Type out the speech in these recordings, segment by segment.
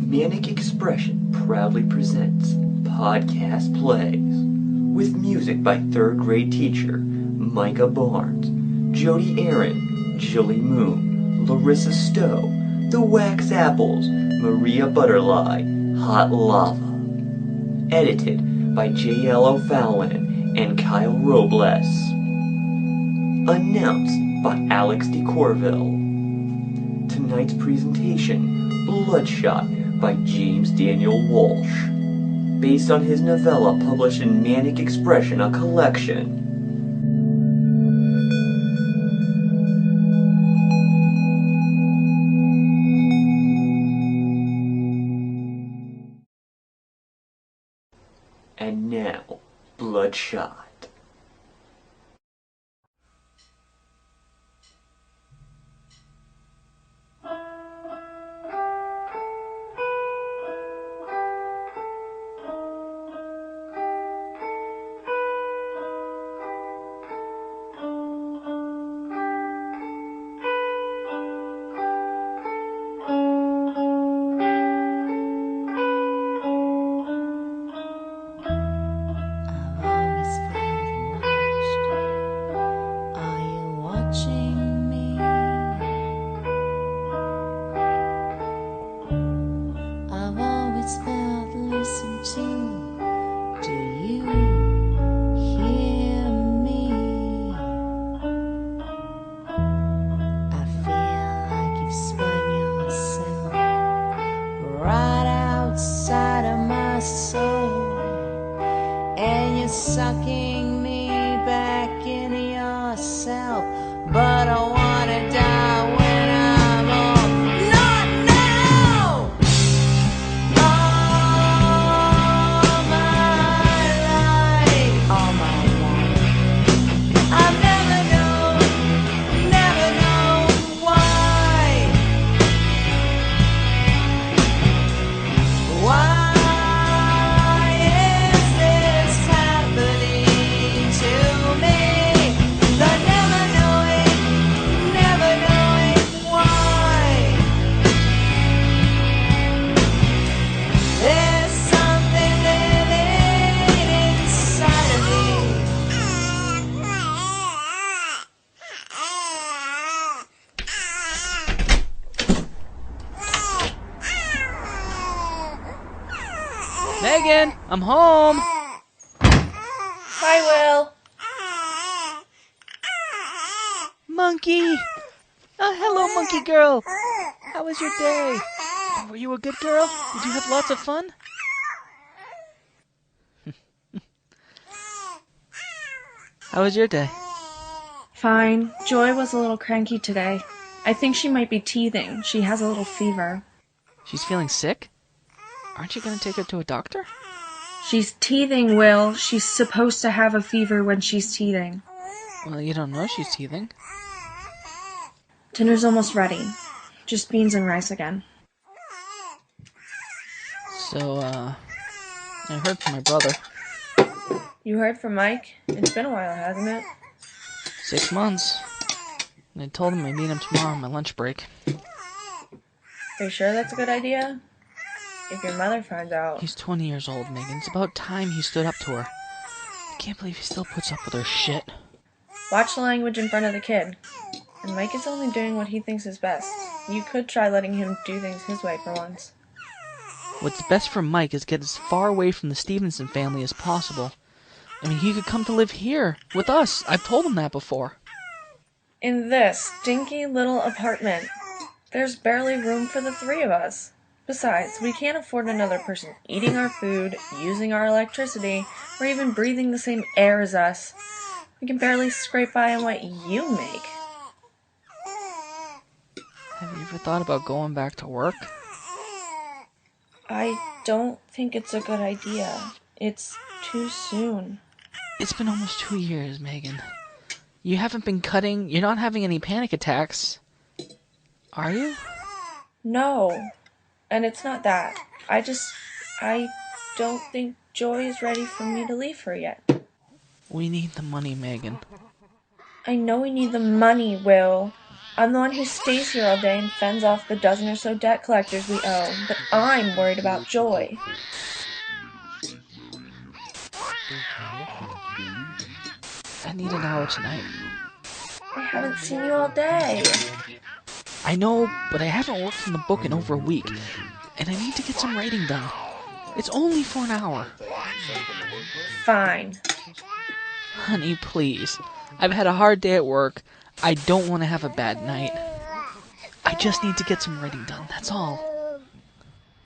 Manic Expression proudly presents Podcast Plays with music by third grade teacher Micah Barnes, Jody Aaron, Julie Moon, Larissa Stowe, The Wax Apples, Maria Butterly, Hot Lava. Edited by J.L. O'Fallon and Kyle Robles. Announced by Alex DeCorville. Tonight's presentation, Bloodshot by James Daniel Walsh. Based on his novella published in Manic Expression, a collection. And now, Bloodshot. Sucking me back into yourself, but I wanna die when I'm old. Not now! All my life, all my life, I've never known why. Why? Megan, I'm home. Hi, Will. Monkey. Hello, monkey girl. How was your day? Were you a good girl? Did you have lots of fun? How was your day? Fine. Joy was a little cranky today. I think she might be teething. She has a little fever. She's feeling sick? Aren't you going to take her to a doctor? She's teething, Will. She's supposed to have a fever when she's teething. Well, you don't know she's teething. Dinner's almost ready. Just beans and rice again. So, I heard from my brother. You heard from Mike? It's been a while, hasn't it? 6 months. And I told him I'd meet him tomorrow on my lunch break. Are you sure that's a good idea? If your mother finds out... He's 20 years old, Megan. It's about time he stood up to her. I can't believe he still puts up with her shit. Watch the language in front of the kid. And Mike is only doing what he thinks is best. You could try letting him do things his way for once. What's best for Mike is get as far away from the Stevenson family as possible. I mean, he could come to live here, with us. I've told him that before. In this stinky little apartment, there's barely room for the three of us. Besides, we can't afford another person eating our food, using our electricity, or even breathing the same air as us. We can barely scrape by on what you make. Have you ever thought about going back to work? I don't think it's a good idea. It's too soon. It's been almost 2 years, Megan. You haven't been cutting. You're not having any panic attacks. Are you? No. And it's not that. I don't think Joy is ready for me to leave her yet. We need the money, Megan. I know we need the money, Will. I'm the one who stays here all day and fends off the dozen or so debt collectors we owe, but I'm worried about Joy. I need an hour tonight. I haven't seen you all day. I know, but I haven't worked on the book in over a week, and I need to get some writing done. It's only for an hour. Fine. Honey, please. I've had a hard day at work. I don't want to have a bad night. I just need to get some writing done, that's all.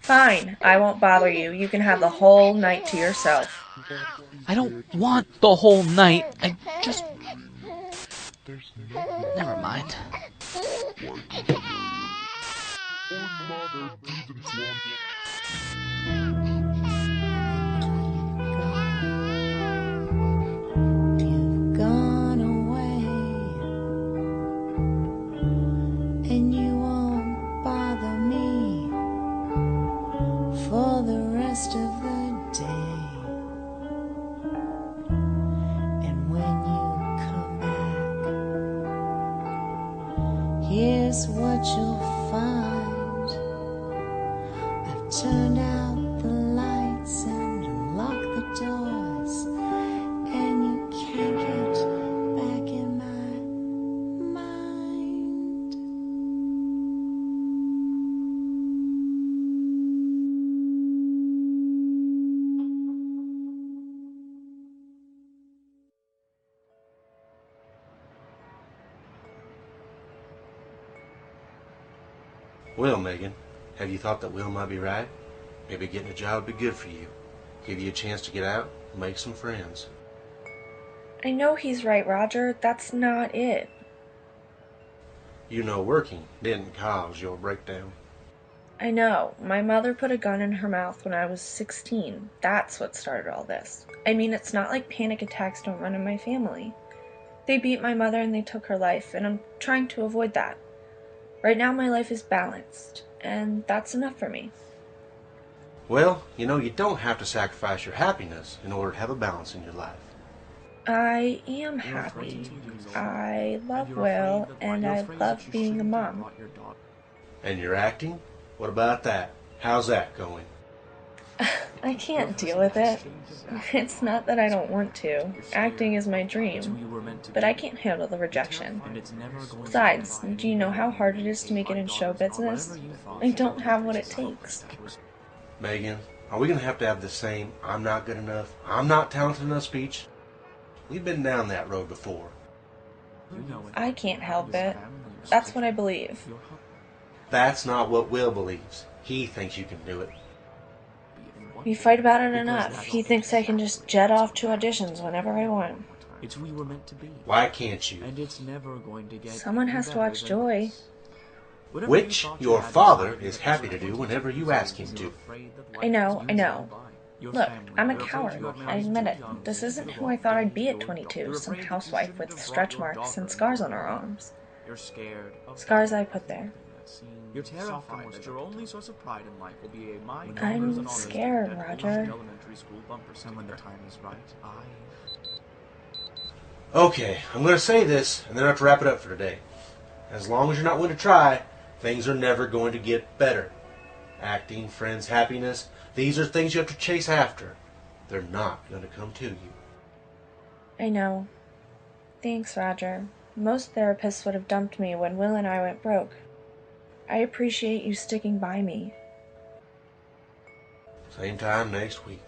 Fine. I won't bother you. You can have the whole night to yourself. I don't want the whole night. I just... Never mind. You've gone away, and you won't bother me for the rest of the day. And when you come back, here's what you'll find. I've turned out the lights and locked the doors, and you can't get back in my mind. Well, Megan, have you thought that Will might be right? Maybe getting a job would be good for you. Give you a chance to get out and make some friends. I know he's right, Roger. That's not it. You know working didn't cause your breakdown. I know. My mother put a gun in her mouth when I was 16. That's what started all this. I mean, it's not like panic attacks don't run in my family. They beat my mother and they took her life, and I'm trying to avoid that. Right now my life is balanced, and that's enough for me. Well, you know, you don't have to sacrifice your happiness in order to have a balance in your life. I am happy. I love Will, and I love being a mom. And you're acting? What about that? How's that going? I can't deal with it. It's not that I don't want to. Acting is my dream. But I can't handle the rejection. Besides, do you know how hard it is to make it in show business? I don't have what it takes. Megan, are we going to have the same I'm not good enough, I'm not talented enough speech? We've been down that road before. I can't help it. That's what I believe. That's not what Will believes. He thinks you can do it. We fight about it enough. He thinks I can just jet off to auditions whenever I want. It's who we were meant to be. Why can't you? And it's never going to get Someone has to watch Joy. Which your father is happy to do whenever you ask him to. I know. Look, I'm a coward. I admit it. This isn't who I thought I'd be at 22, some housewife with stretch marks and scars on her arms. You're scared. Scars I put there. You're terrified that your only source of pride in life will be a mind. I'm scared, Roger. And when the time is right, Okay, I'm going to say this, and then I have to wrap it up for today. As long as you're not willing to try, things are never going to get better. Acting, friends, happiness, these are things you have to chase after. They're not going to come to you. I know. Thanks, Roger. Most therapists would have dumped me when Will and I went broke. I appreciate you sticking by me. Same time next week.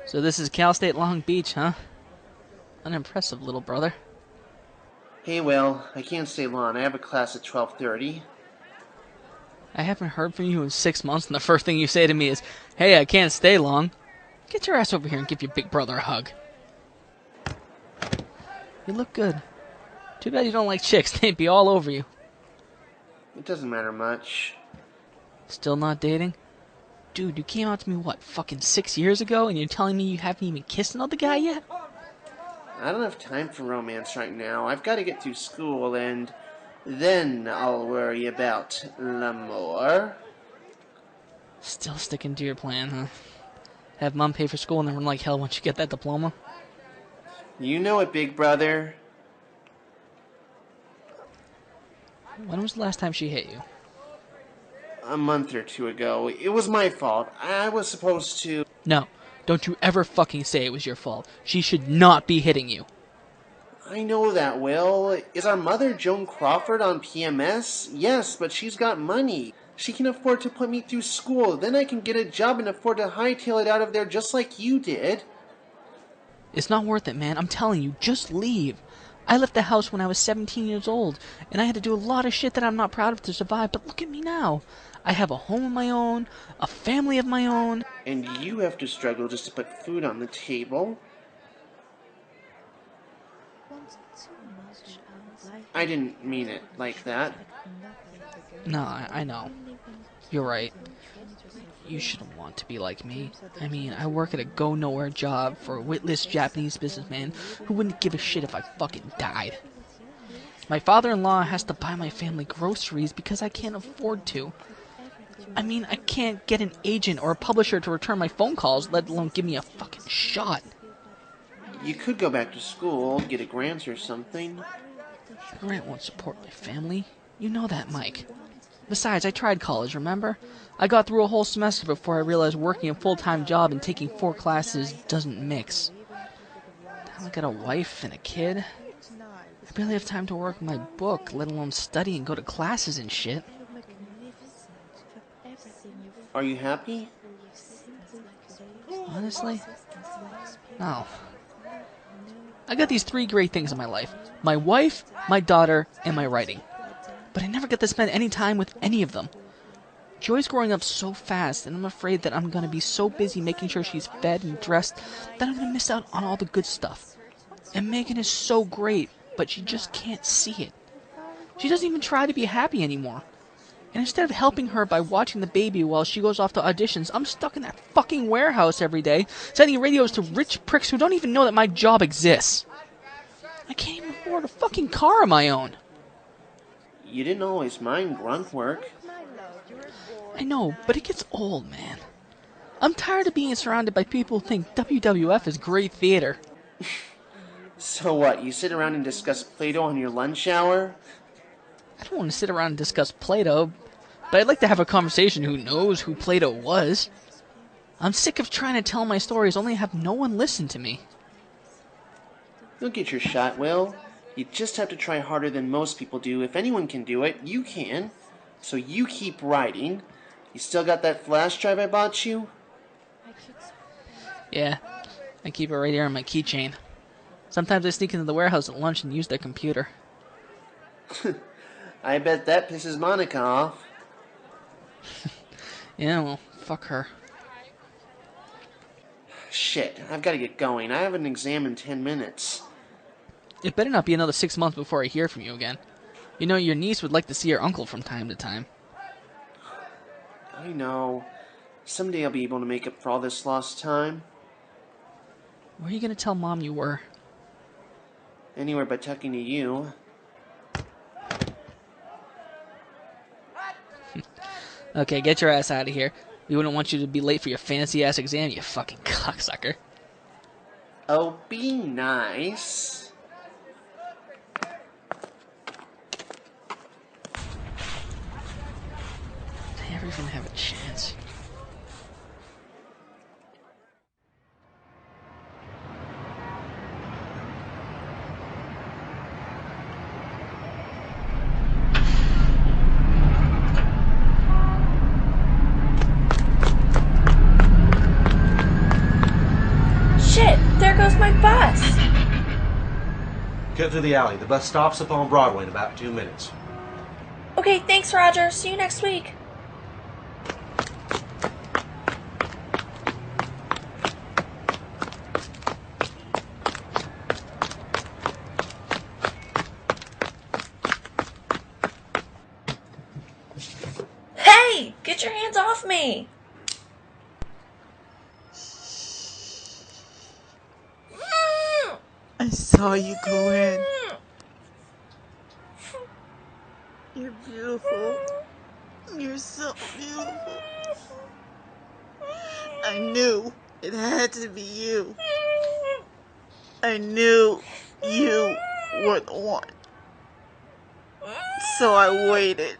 So this is Cal State Long Beach, huh? Unimpressive, little brother. Hey, Will, I can't stay long. I have a class at 12:30. I haven't heard from you in 6 months, and the first thing you say to me is, "Hey, I can't stay long." Get your ass over here and give your big brother a hug. You look good. Too bad you don't like chicks. They'd be all over you. It doesn't matter much. Still not dating? Dude, you came out to me, what, fucking 6 years ago, and you're telling me you haven't even kissed another guy yet? I don't have time for romance right now. I've got to get through school, and then I'll worry about l'amour. Still sticking to your plan, huh? Have Mom pay for school and then run like hell once you get that diploma? You know it, big brother. When was the last time she hit you? A month or two ago. It was my fault. I was supposed to... No, don't you ever fucking say it was your fault. She should not be hitting you. I know that, Will. Is our mother Joan Crawford on PMS? Yes, but she's got money. She can afford to put me through school. Then I can get a job and afford to hightail it out of there just like you did. It's not worth it, man. I'm telling you, just leave. I left the house when I was 17 years old, and I had to do a lot of shit that I'm not proud of to survive, but look at me now. I have a home of my own, a family of my own. And you have to struggle just to put food on the table. I didn't mean it like that. No, I know. You're right. You shouldn't want to be like me. I mean, I work at a go-nowhere job for a witless Japanese businessman who wouldn't give a shit if I fucking died. My father-in-law has to buy my family groceries because I can't afford to. I mean, I can't get an agent or a publisher to return my phone calls, let alone give me a fucking shot. You could go back to school, get a grant or something. A grant won't support my family. You know that, Mike. Besides, I tried college, remember? I got through a whole semester before I realized working a full-time job and taking 4 classes doesn't mix. Now I got a wife and a kid. I barely have time to work on my book, let alone study and go to classes and shit. Are you happy? Honestly? No. I got these 3 great things in my life. My wife, my daughter, and my writing. But I never get to spend any time with any of them. Joy's growing up so fast, and I'm afraid that I'm going to be so busy making sure she's fed and dressed that I'm going to miss out on all the good stuff. And Megan is so great, but she just can't see it. She doesn't even try to be happy anymore. And instead of helping her by watching the baby while she goes off to auditions, I'm stuck in that fucking warehouse every day, sending radios to rich pricks who don't even know that my job exists. I can't even afford a fucking car of my own. You didn't always mind grunt work. I know, but it gets old, man. I'm tired of being surrounded by people who think WWF is great theater. So what, you sit around and discuss Play-Doh on your lunch hour? I don't want to sit around and discuss Play-Doh, but I'd like to have a conversation who knows who Play-Doh was. I'm sick of trying to tell my stories only to have no one listen to me. You'll get your shot, Will. You just have to try harder than most people do. If anyone can do it, you can. So you keep writing. You still got that flash drive I bought you? Yeah, I keep it right here on my keychain. Sometimes I sneak into the warehouse at lunch and use their computer. I bet that pisses Monica off. Yeah, well, fuck her. Shit, I've got to get going. I have an exam in 10 minutes. It better not be another 6 months before I hear from you again. You know, your niece would like to see her uncle from time to time. I know. Someday I'll be able to make up for all this lost time. Where are you going to tell Mom you were? Anywhere but talking to you. Okay, get your ass out of here. We wouldn't want you to be late for your fancy-ass exam, you fucking cocksucker. Oh, be nice. Did I ever even have a chance? Shit, there goes my bus. Cut through the alley. The bus stops up on Broadway in about 2 minutes. Okay, thanks, Roger. See you next week. Hey, get your hands off me. I saw saw you go in. You're beautiful. You're so beautiful. I knew it had to be you. I knew you were the one. So I waited.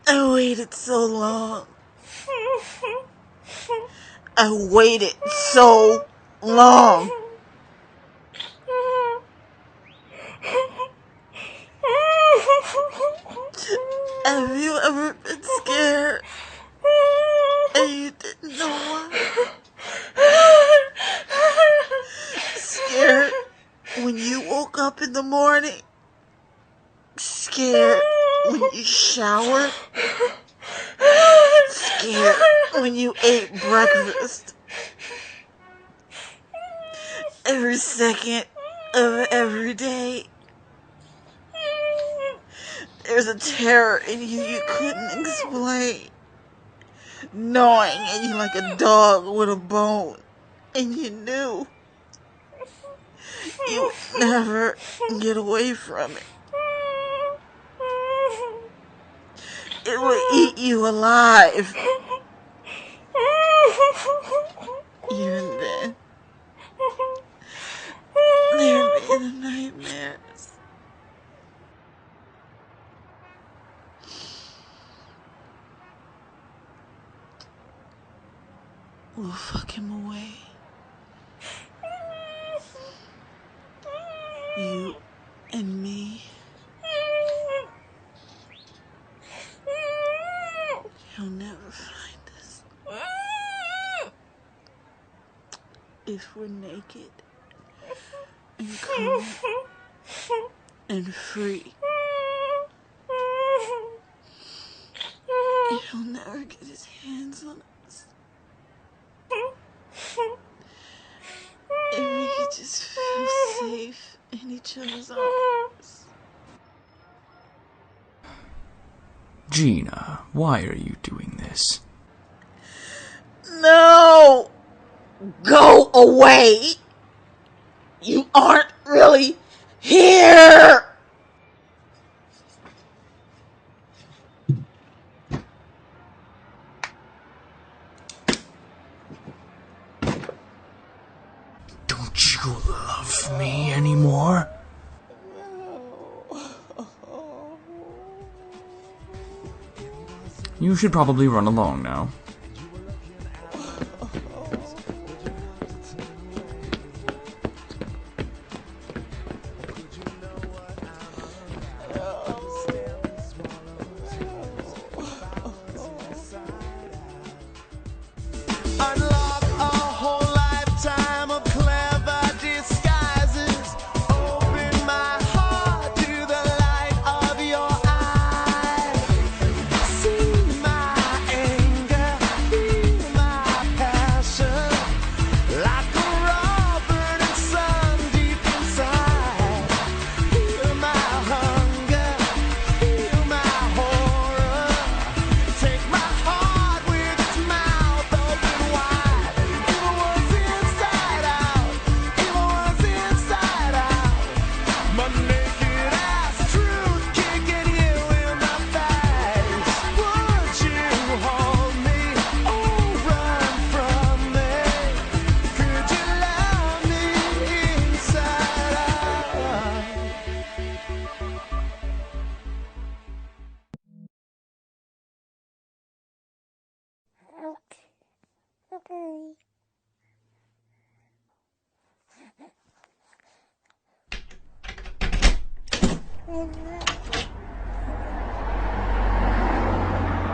I waited so long. I waited so long. Have you ever been scared and you didn't know why? Scared when you woke up in the morning? Scared when you showered? Scared when you ate breakfast? Every second of every day, there's a terror in you couldn't explain. Gnawing at you like a dog with a bone. And you knew you would never get away from it. It would eat you alive. Even then, there'd be the nightmares. We'll fuck him away. You and me. He'll never find us. If we're naked and calm and free, he'll never get his hands on us. And we could just feel safe in each other's arms. Gina, why are you doing this? No! Go away! You aren't really here! Don't you love me anymore? You should probably run along now.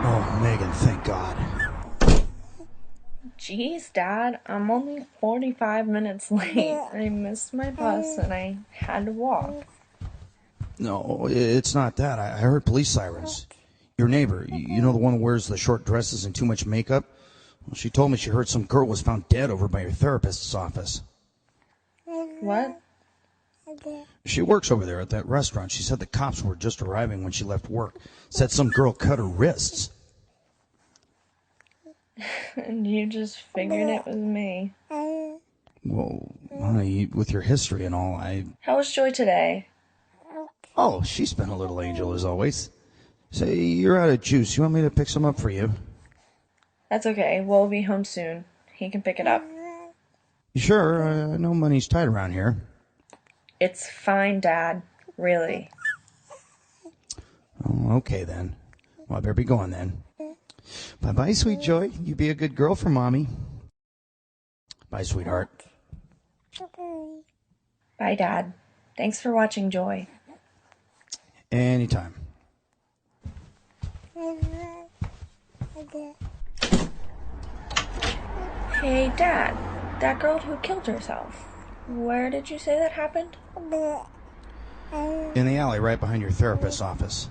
Oh, Megan, thank God. Jeez, Dad, I'm only 45 minutes late. I missed my bus and I had to walk. No, it's not that. I heard police sirens. Your neighbor, you know the one who wears the short dresses and too much makeup? Well, she told me she heard some girl was found dead over by your therapist's office. What? She works over there at that restaurant. She said the cops were just arriving when she left work. Said some girl cut her wrists. And you just figured it was me. Well, honey, with your history and all, How was Joy today? Oh, she's been a little angel as always. Say, you're out of juice. You want me to pick some up for you? That's okay. We'll be home soon. He can pick it up. You sure? I know money's tight around here. It's fine, Dad. Really. Oh, okay then. Well, I better be going then. Bye-bye, sweet Joy. You be a good girl for Mommy. Bye, sweetheart. Bye, Dad. Thanks for watching Joy. Anytime. Hey, Dad. That girl who killed herself. Where did you say that happened? In the alley right behind your therapist's office.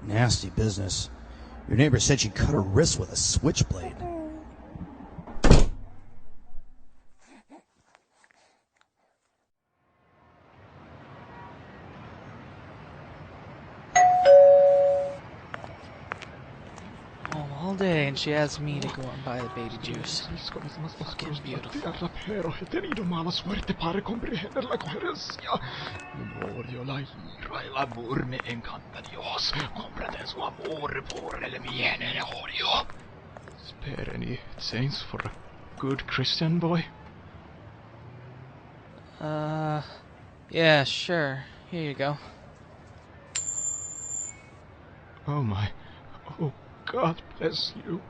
Nasty business. Your neighbor said she cut her wrist with a switchblade. Home all day, and she asks me to go out and buy the baby juice. Fucking beautiful. Pero he tenido mala suerte para comprender la coherencia. No odio la ira, el amor me encanta Dios. Comprende su amor por el bien el odio. Spare any saints for a good Christian boy? Yeah, sure. Here you go. Oh my. Oh, God bless you.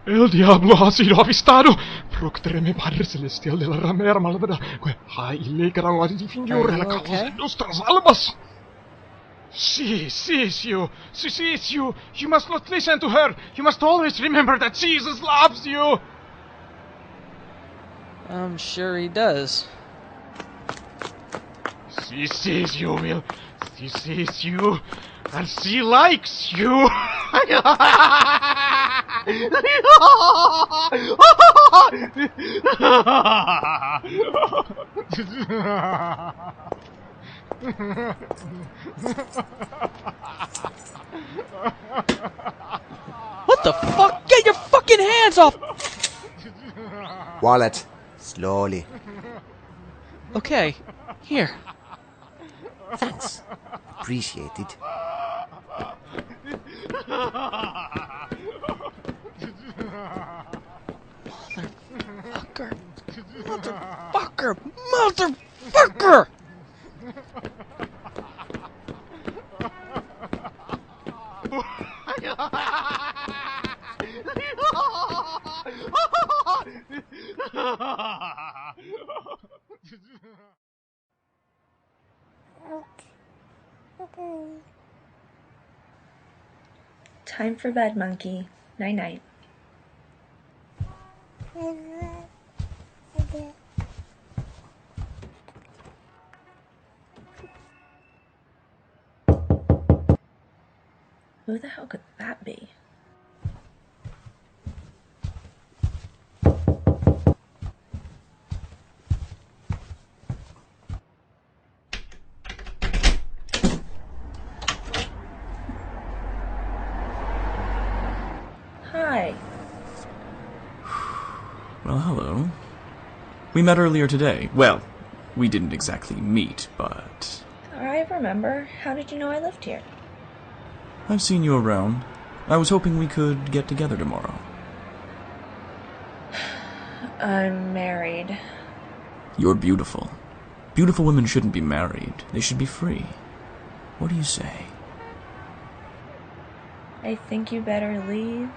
El diablo ha sido avistado. Proctereme Padre Celestial de la ramera malvada, que ha ilegado a difingere la causa de nuestras almas. Sí, you must not listen to her. You must always remember that Jesus loves you. I'm sure he does. She sees you, Will. She sees you. And she likes you. What the fuck? Get your fucking hands off! Wallet. Slowly. Okay, here. Thanks. Appreciate it. Motherfucker! Time for bed, monkey. Night-night. Who the hell could that be? Hi. Well, hello. We met earlier today. Well, we didn't exactly meet, but... I remember. How did you know I lived here? I've seen you around. I was hoping we could get together tomorrow. I'm married. You're beautiful. Beautiful women shouldn't be married. They should be free. What do you say? I think you better leave.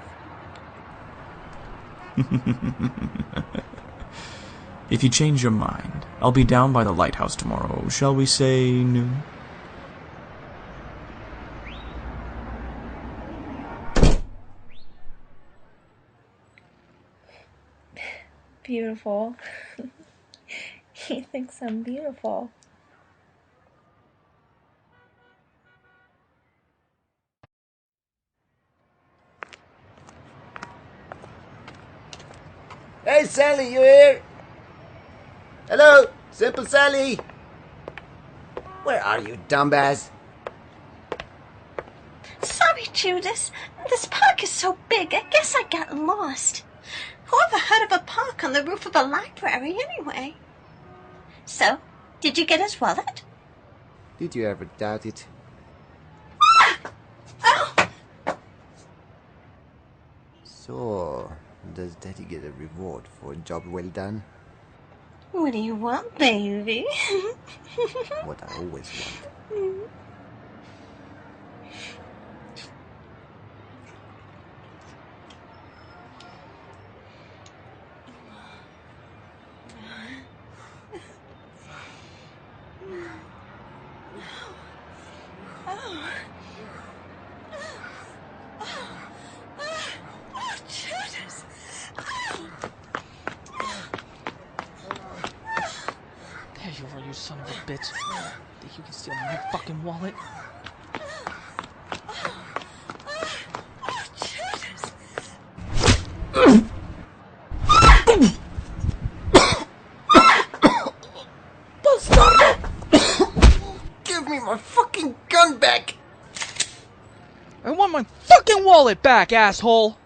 If you change your mind, I'll be down by the lighthouse tomorrow. Shall we say noon? Beautiful. He thinks I'm beautiful. Hey, Sally, you here? Hello, Simple Sally. Where are you, dumbass? Sorry, Judas. This park is so big, I guess I got lost. Who ever heard of a park on the roof of a library anyway? So, did you get his wallet? Did you ever doubt it? So, does Daddy get a reward for a job well done? What do you want, baby? What I always want. There you are, you son of a bitch. Think you can steal my fucking wallet? Give me my fucking gun back! I want my fucking wallet back, asshole!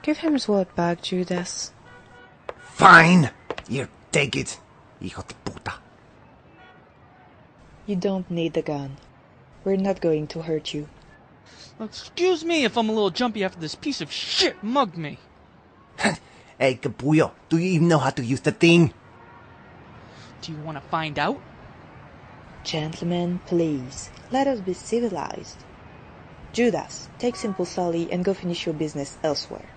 Give him his wallet back, Judas. Fine! Here, take it, hijo de puta. You don't need the gun. We're not going to hurt you. Excuse me if I'm a little jumpy after this piece of shit mugged me. Hey, Capullo, do you even know how to use the thing? Do you want to find out? Gentlemen, please, let us be civilized. Judas, take Simple Sally and go finish your business elsewhere.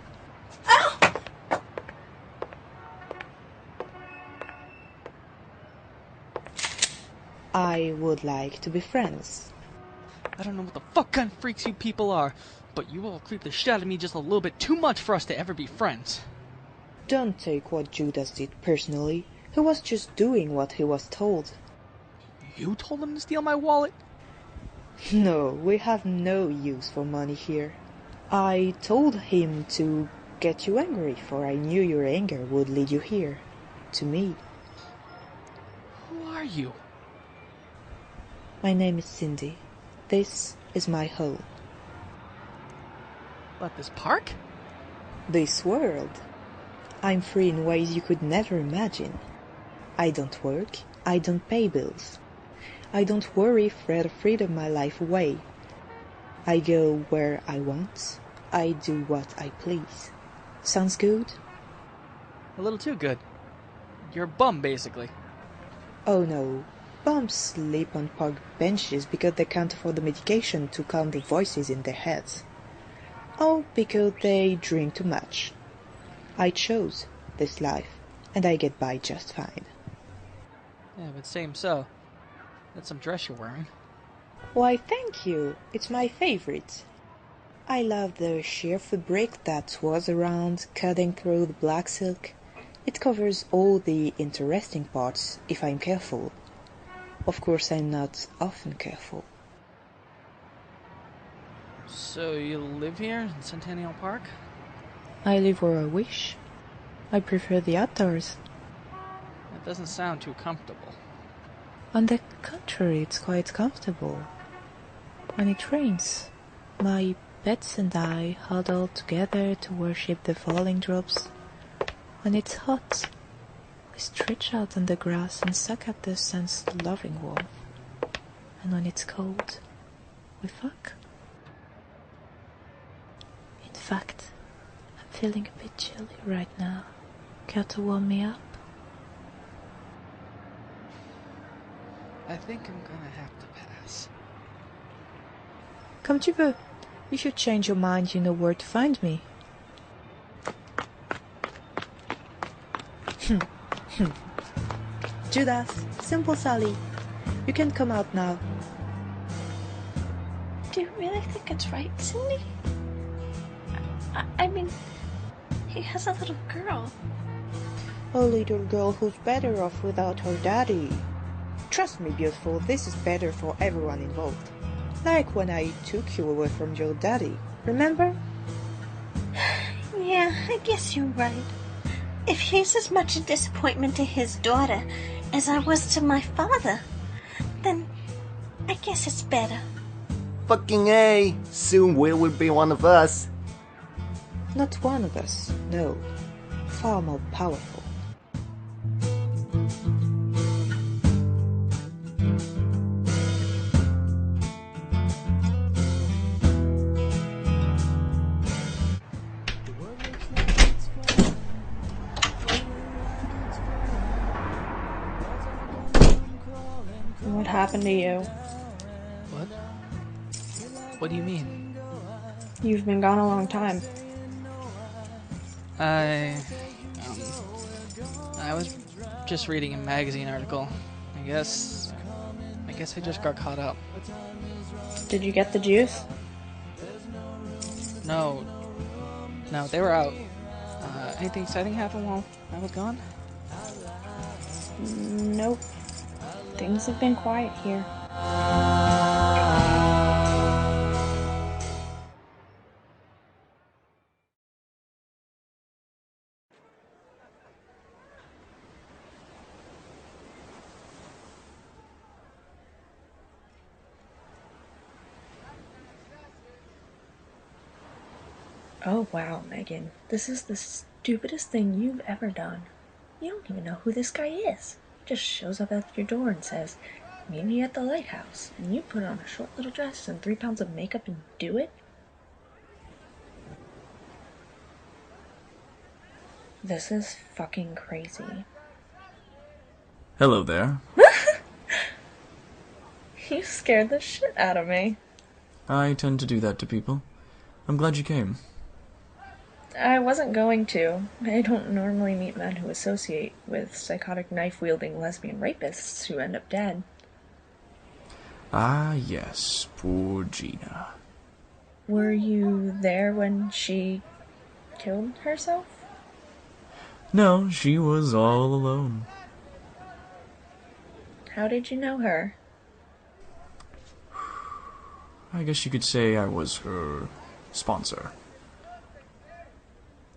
I would like to be friends. I don't know what the fuck kind of freaks you people are, but you all creep the shit out of me just a little bit too much for us to ever be friends. Don't take what Judas did personally. He was just doing what he was told. You told him to steal my wallet? No, we have no use for money here. I told him to get you angry, for I knew your anger would lead you here, to me. Who are you? My name is Cindy. This is my home. What, this park? This world. I'm free in ways you could never imagine. I don't work, I don't pay bills. I don't worry if Fred freedom my life away. I go where I want. I do what I please. Sounds good? A little too good. You're a bum, basically. Oh no. Bums sleep on park benches because they can't afford the medication to calm the voices in their heads. Or because they drink too much. I chose this life, and I get by just fine. Yeah, but same so. That's some dress you're wearing. Why, thank you. It's my favorite. I love the sheer fabric that swirls around, cutting through the black silk. It covers all the interesting parts, if I'm careful. Of course, I'm not often careful. So you live here in Centennial Park? I live where I wish. I prefer the outdoors. That doesn't sound too comfortable. On the contrary, it's quite comfortable. When it rains, my pets and I huddle together to worship the falling drops. When it's hot, we stretch out on the grass and suck at the sun's loving warmth. And when it's cold, we fuck. In fact, I'm feeling a bit chilly right now. Care to warm me up? I think I'm gonna have to pass. Comme tu veux. If you change your mind, you know where to find me. Judas, Simple Sally, you can come out now. Do you really think it's right, Cindy? I mean, he has a little girl. A little girl who's better off without her daddy. Trust me, beautiful, this is better for everyone involved. Like when I took you away from your daddy, remember? Yeah, I guess you're right. If he's as much a disappointment to his daughter as I was to my father, then I guess it's better. Fucking A! Soon Will be one of us. Not one of us, no. Far more powerful. What happened to you? What? What do you mean? You've been gone a long time. I was just reading a magazine article. I guess I just got caught up. Did you get the juice? No, they were out. Anything exciting happened while I was gone? Nope. Things have been quiet here. Oh wow, Megan. This is the stupidest thing you've ever done. You don't even know who this guy is. He just shows up at your door and says, "Meet me at the lighthouse," and you put on a short little dress and 3 pounds of makeup and do it? This is fucking crazy. Hello there. You scared the shit out of me. I tend to do that to people. I'm glad you came. I wasn't going to. I don't normally meet men who associate with psychotic knife-wielding lesbian rapists who end up dead. Ah, yes, poor Gina. Were you there when she killed herself? No, she was all alone. How did you know her? I guess you could say I was her sponsor.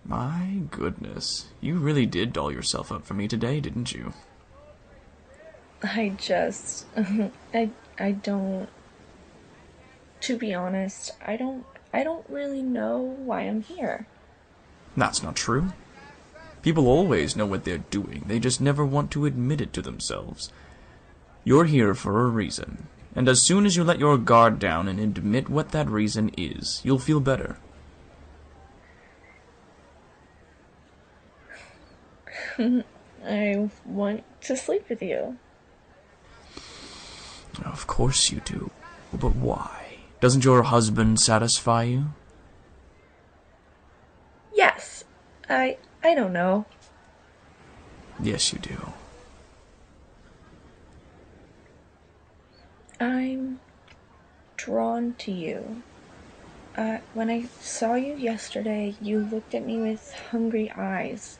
My goodness, you really did doll yourself up for me today, didn't you? I don't... To be honest, I don't really know why I'm here. That's not true. People always know what they're doing, they just never want to admit it to themselves. You're here for a reason, and as soon as you let your guard down and admit what that reason is, you'll feel better. I want to sleep with you. Of course you do. But why? Doesn't your husband satisfy you? Yes. I don't know. Yes, you do. I'm drawn to you. When I saw you yesterday, you looked at me with hungry eyes.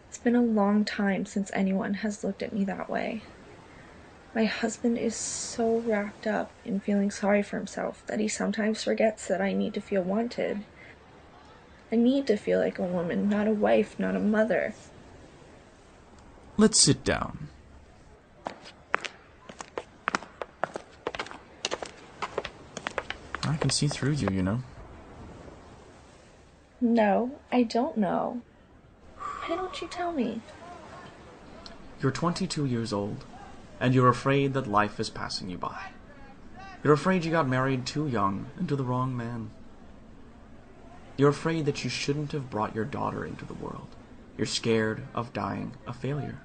It's been a long time since anyone has looked at me that way. My husband is so wrapped up in feeling sorry for himself that he sometimes forgets that I need to feel wanted. I need to feel like a woman, not a wife, not a mother. Let's sit down. I can see through you, you know. No, I don't know. Why don't you tell me? You're 22 years old, and you're afraid that life is passing you by. You're afraid you got married too young and to the wrong man. You're afraid that you shouldn't have brought your daughter into the world. You're scared of dying a failure.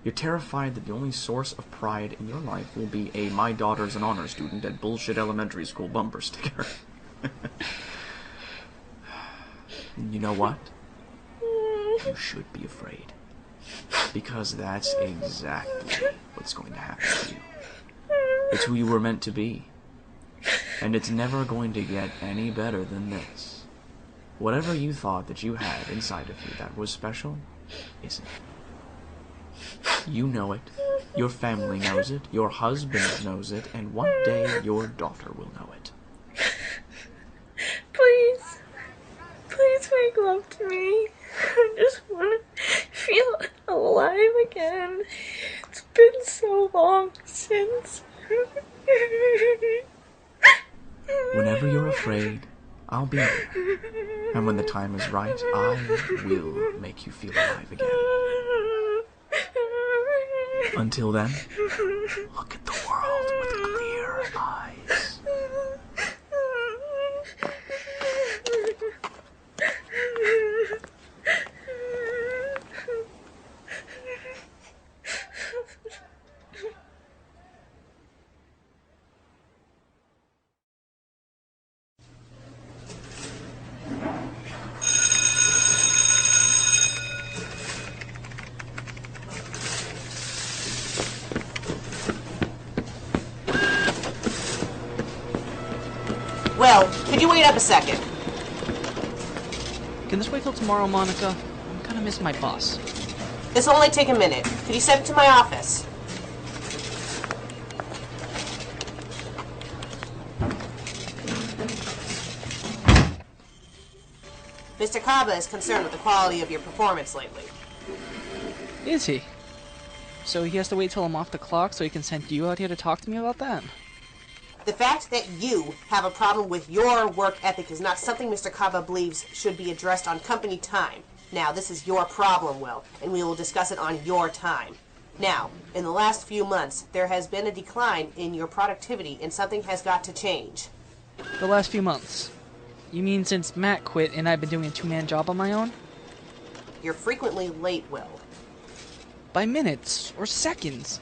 You're terrified that the only source of pride in your life will be a "my daughter's an honor student" at bullshit elementary school bumper sticker. You know what? You should be afraid. Because that's exactly what's going to happen to you. It's who you were meant to be. And it's never going to get any better than this. Whatever you thought that you had inside of you that was special, isn't. You know it. Your family knows it. Your husband knows it. And one day your daughter will know it. Please. Please make love to me. I just want to feel alive again. It's been so long since. Whenever you're afraid, I'll be there. And when the time is right, I will make you feel alive again. Until then, look at the world with clear eyes. Well, could you wait up a second? Can this wait till tomorrow, Monica? I'm gonna miss my bus. This'll only take a minute. Could you send it to my office? Mr. Kaba is concerned with the quality of your performance lately. Is he? So he has to wait till I'm off the clock so he can send you out here to talk to me about that? The fact that you have a problem with your work ethic is not something Mr. Kaba believes should be addressed on company time. Now, this is your problem, Will, and we will discuss it on your time. Now, in the last few months, there has been a decline in your productivity, and something has got to change. The last few months? You mean since Matt quit and I've been doing a two-man job on my own? You're frequently late, Will. By minutes or seconds.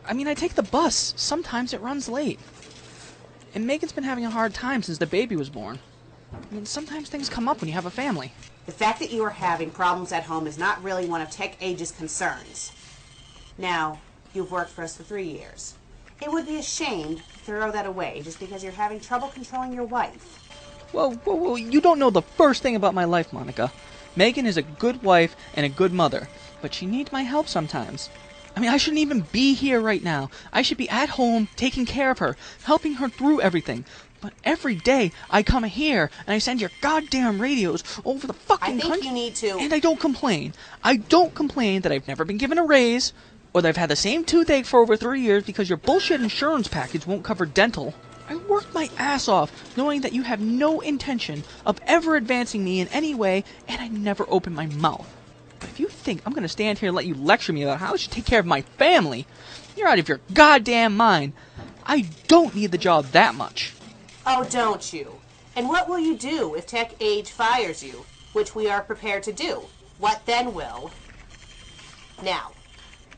I mean, I take the bus. Sometimes it runs late. And Megan's been having a hard time since the baby was born. I mean, sometimes things come up when you have a family. The fact that you are having problems at home is not really one of Tech Age's concerns. Now, you've worked for us for 3 years. It would be a shame to throw that away just because you're having trouble controlling your wife. Whoa, you don't know the first thing about my life, Monica. Megan is a good wife and a good mother, but she needs my help sometimes. I mean, I shouldn't even be here right now. I should be at home taking care of her, helping her through everything. But every day I come here and I send your goddamn radios over the fucking country. I think you need to... And I don't complain. I don't complain that I've never been given a raise, or that I've had the same toothache for over 3 years because your bullshit insurance package won't cover dental. I worked my ass off knowing that you have no intention of ever advancing me in any way, and I never opened my mouth. But if you think I'm going to stand here and let you lecture me about how I should take care of my family, you're out of your goddamn mind. I don't need the job that much. Oh, don't you? And what will you do if Tech Age fires you, which we are prepared to do? What then, Will? Now,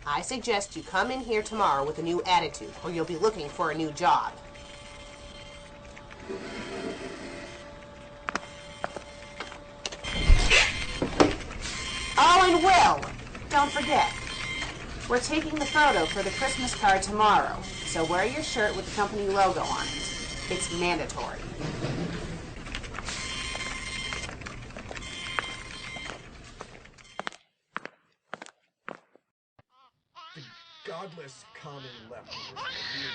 I suggest you come in here tomorrow with a new attitude, or you'll be looking for a new job. Oh, and Will, don't forget, we're taking the photo for the Christmas card tomorrow, so wear your shirt with the company logo on it. It's mandatory. The godless common left who would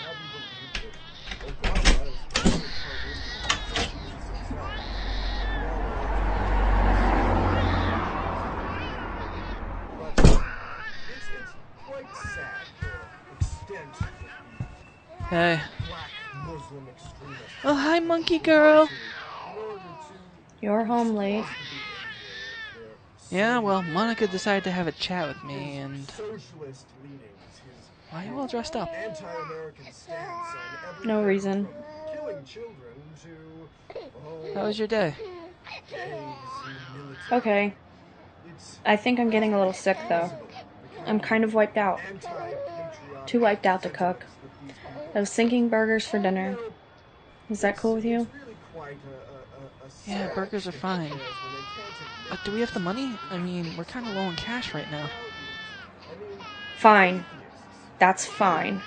have you believe that Obama is President Carter himself. It's quite sad the extent of Hey. black Muslim extremists. Oh, hi, monkey girl. You're home late. Yeah, well, Monica decided to have a chat with me, and... Socialist leanings, his Why are you all dressed up? anti-American stance on everything No reason. from killing children to How was your day? Okay. I think I'm getting a little sick, though. I'm kind of wiped out. Too wiped out to cook. I was thinking burgers for dinner. Is that cool with you? Yeah, burgers are fine. But do we have the money? I mean, we're kind of low in cash right now. Fine. That's fine.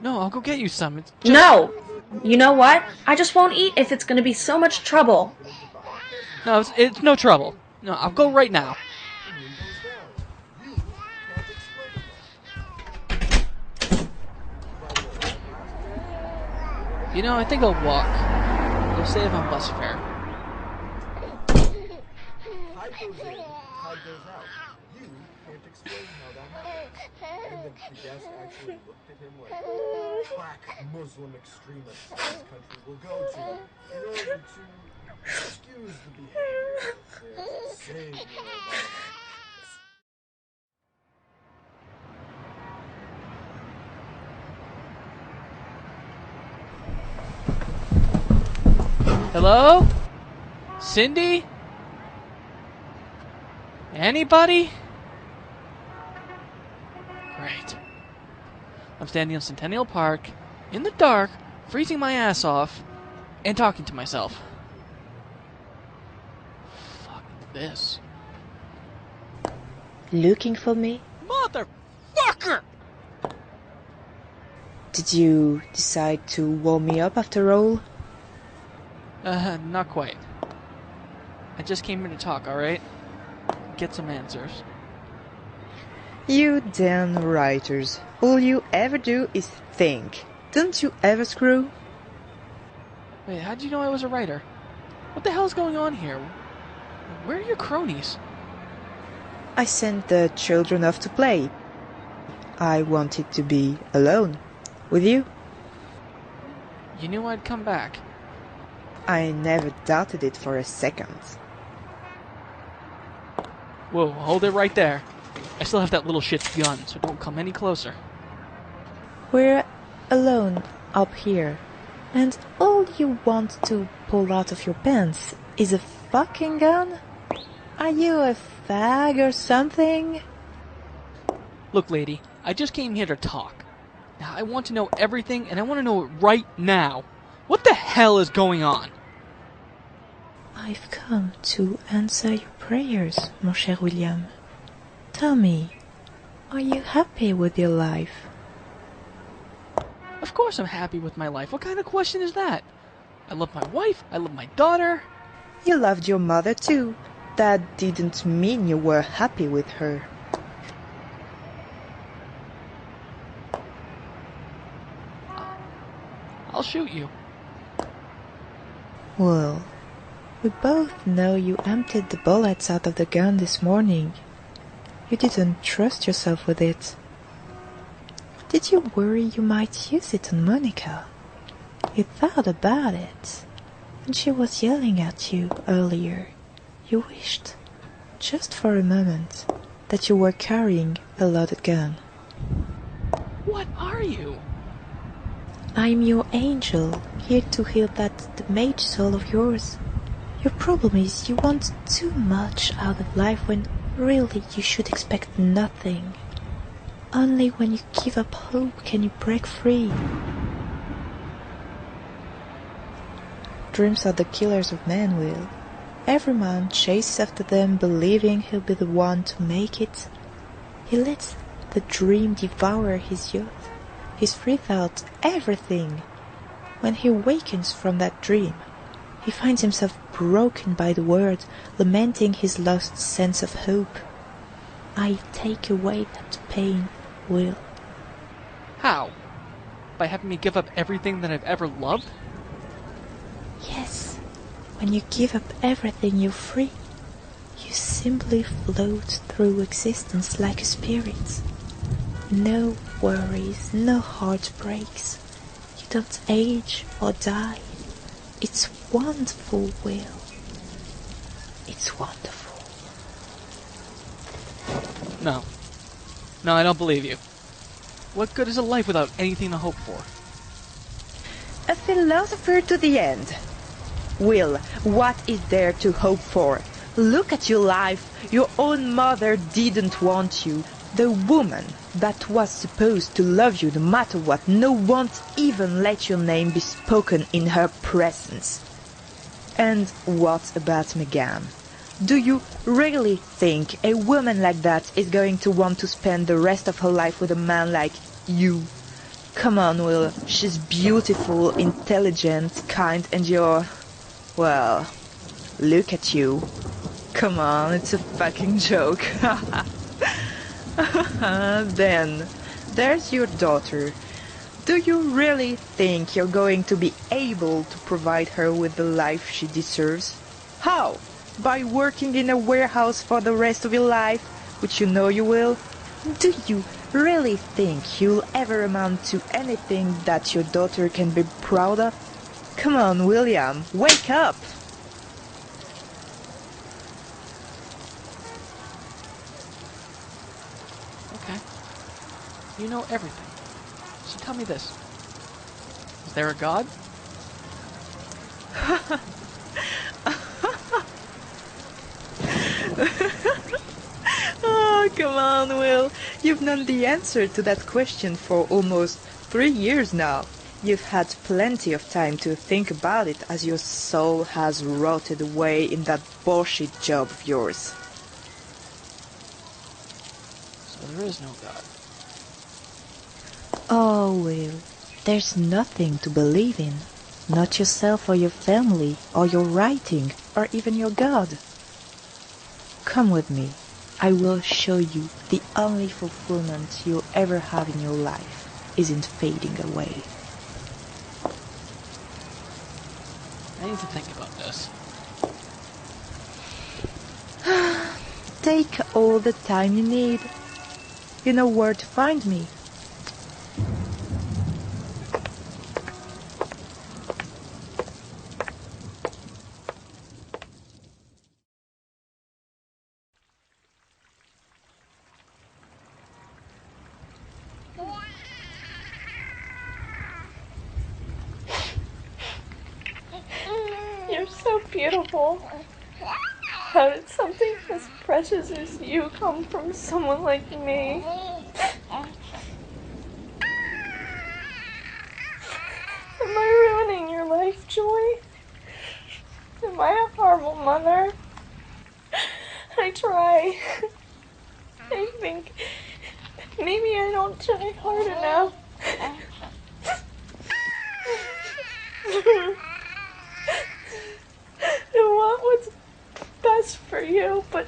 No, I'll go get you some. It's just... No! You know what? I just won't eat if it's gonna be so much trouble. No, it's no trouble. No, I'll go right now. You know, I think I'll walk. It'll save on bus fare. Tide goes in, tide goes out. You can't explain how that happens. And said the guest actually looked at him like crack Muslim extremists this country will go to in order to excuse the behavior of their savior Obama. Hello? Cindy? Anybody? Great. I'm standing in Centennial Park, in the dark, freezing my ass off, and talking to myself. Fuck this. Looking for me? Motherfucker! Did you decide to warm me up after all? Not quite. I just came here to talk, alright? Get some answers. You damn writers. All you ever do is think. Don't you ever screw? Wait, how'd you know I was a writer? What the hell's going on here? Where are your cronies? I sent the children off to play. I wanted to be alone. With you? You knew I'd come back. I never doubted it for a second. Whoa, hold it right there. I still have that little shit's gun, so don't come any closer. We're alone up here, and all you want to pull out of your pants is a fucking gun? Are you a fag or something? Look, lady, I just came here to talk. Now, I want to know everything, and I want to know it right now. What the hell is going on? I've come to answer your prayers, mon cher William. Tell me, are you happy with your life? Of course I'm happy with my life. What kind of question is that? I love my wife. I love my daughter. You loved your mother too. That didn't mean you were happy with her. I'll shoot you. Well, we both know you emptied the bullets out of the gun this morning. You didn't trust yourself with it. Did you worry you might use it on Monica? You thought about it. When she was yelling at you earlier, you wished, just for a moment, that you were carrying a loaded gun. What are you? I'm your angel, here to heal that damaged soul of yours. Your problem is you want too much out of life when really you should expect nothing. Only when you give up hope can you break free. Dreams are the killers of men, Will. Every man chases after them believing he'll be the one to make it. He lets the dream devour his youth, his free thought, everything. When he wakens from that dream, he finds himself broken by the world, lamenting his lost sense of hope. I take away that pain, Will. How? By having me give up everything that I've ever loved? Yes. When you give up everything you're free. You simply float through existence like a spirit. No worries, no heartbreaks. You don't age or die. It's wonderful, Will. It's wonderful. No. No, I don't believe you. What good is a life without anything to hope for? A philosopher to the end. Will, what is there to hope for? Look at your life. Your own mother didn't want you. The woman that was supposed to love you no matter what, no one even let your name be spoken in her presence. And what about Megan? Do you really think a woman like that is going to want to spend the rest of her life with a man like you? Come on, Will. She's beautiful, intelligent, kind, and you're... well, look at you. Come on, it's a fucking joke. Then, there's your daughter. Do you really think you're going to be able to provide her with the life she deserves? How? By working in a warehouse for the rest of your life, which you know you will? Do you Really think you'll ever amount to anything that your daughter can be proud of? Come on, William, wake up! Okay. You know everything. So tell me this. Is there a God? Oh, come on, Will. You've known the answer to that question for almost 3 years now. You've had plenty of time to think about it as your soul has rotted away in that bullshit job of yours. So there is no God. Oh, Will, there's nothing to believe in. Not yourself or your family, or your writing, or even your God. Come with me. I will show you the only fulfillment you'll ever have in your life isn't fading away. I need to think about this. Take all the time you need. You know where to find me. You're so beautiful. How did something as precious as you come from someone like me? Am I ruining your life, Joy? Am I a horrible mother? I try. I think maybe I don't try hard enough. I want what's best for you, but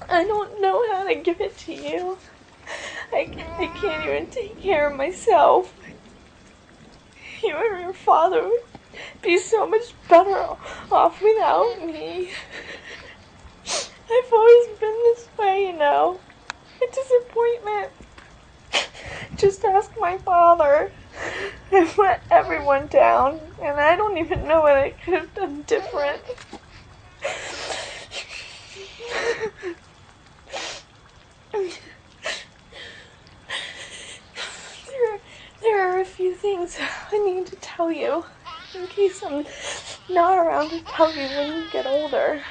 I don't know how to give it to you. I can't even take care of myself. You and your father would be so much better off without me. I've always been this way, you know. A disappointment. Just ask my father. I've let everyone down, and I don't even know what I could have done different. There are a few things I need to tell you, in case I'm not around to tell you when you get older.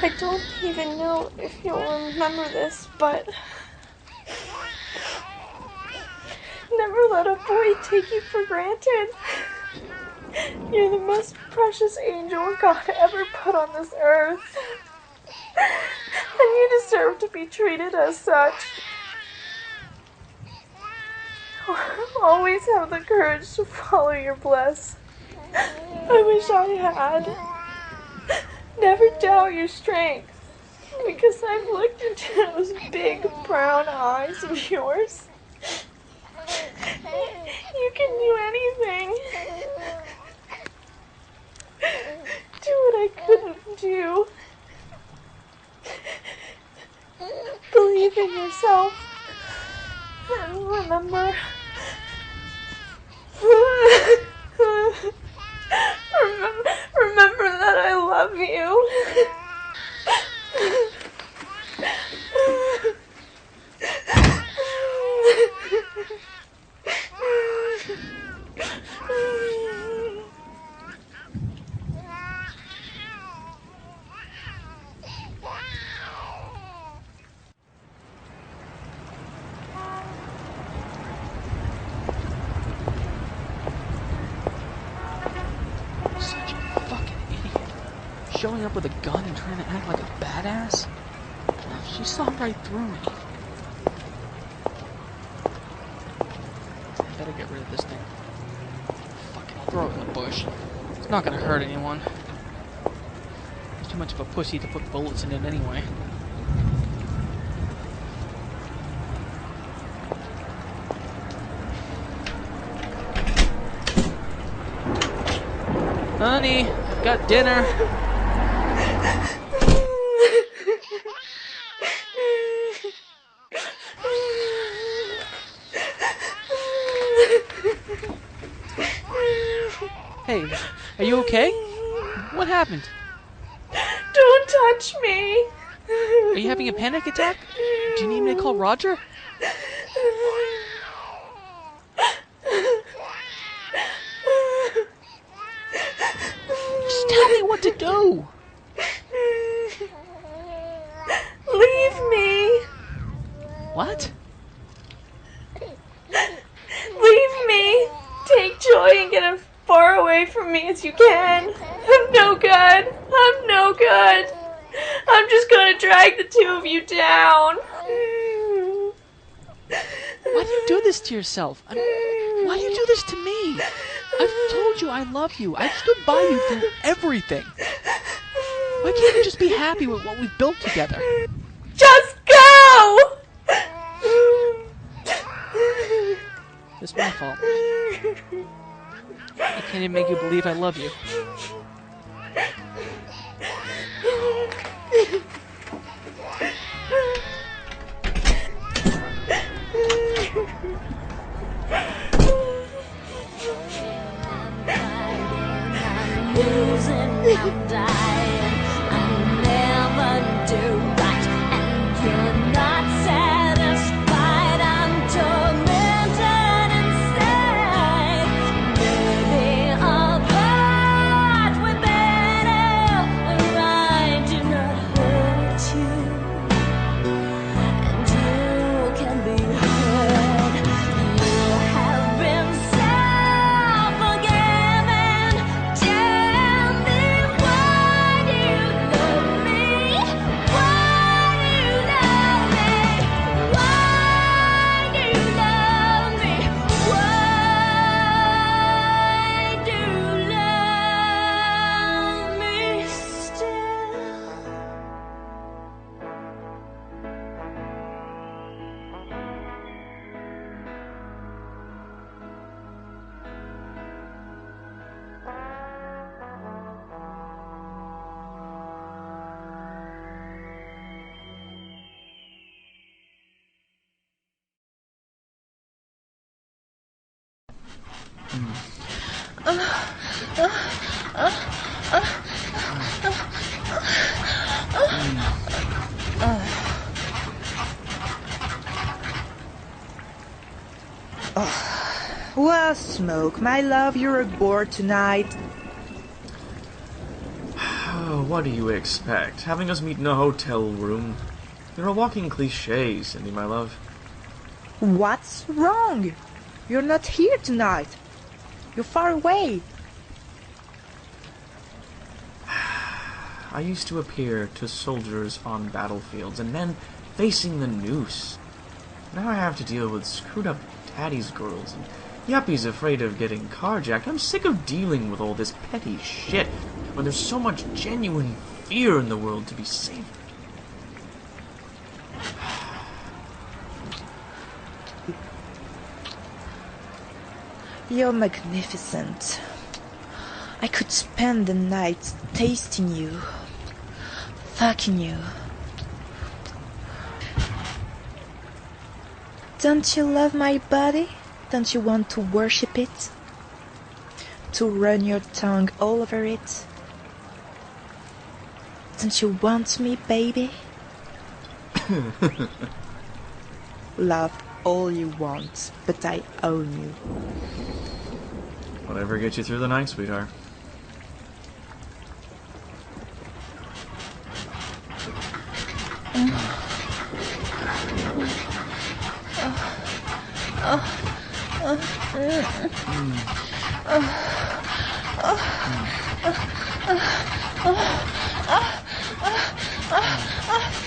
I don't even know if you'll remember this, but never let a boy take you for granted. You're the most precious angel God ever put on this earth. And you deserve to be treated as such. Always have the courage to follow your bliss. I wish I had. Never doubt your strength, because I've looked into those big brown eyes of yours. You can do anything. Do what I couldn't do. Believe in yourself. And remember... remember that I love you. Such a fucking idiot. Showing up with a gun and trying to act like a badass? She saw right through me. I better get rid of this thing. Fuck it, I'll throw it in the bush. It's not gonna hurt anyone. It's too much of a pussy to put bullets in it anyway. Honey, got dinner. Hey, are you okay? What happened? Don't touch me. Are you having a panic attack? Do you need me to call Roger? Just tell me what to do. Leave me. What? Leave me. Take Joy and get as far away from me as you can. I'm no good. I'm no good. I'm just gonna drag the two of you down. Why do you do this to yourself? Why do you do this to me? I've told you I love you. I've stood by you through everything. Why can't you just be happy with what we've built together? Just go! It's my fault. I can't even make you believe I love you. I'm dying. I never do right, and you're not satisfied. I'm tormented inside. Maybe apart we're better, where I do not hurt you, and you can be heard. You have been self-forgiven. Tell me why do you love me? Why do you love me? Why do you love me? Why do you love me still? Well, Smoke, my love, you're aboard tonight. What do you expect? Having us meet in a hotel room? You're a walking cliche, Cindy, my love. What's wrong? You're not here tonight. You're far away. I used to appear to soldiers on battlefields and men facing the noose. Now I have to deal with screwed up daddy's girls and yuppies afraid of getting carjacked. I'm sick of dealing with all this petty shit when there's so much genuine fear in the world to be savored. You're magnificent. I could spend the night tasting you, fucking you. Don't you love my body? Don't you want to worship it? To run your tongue all over it? Don't you want me, baby? Love all you want, but I own you. Whatever gets you through the night, sweetheart.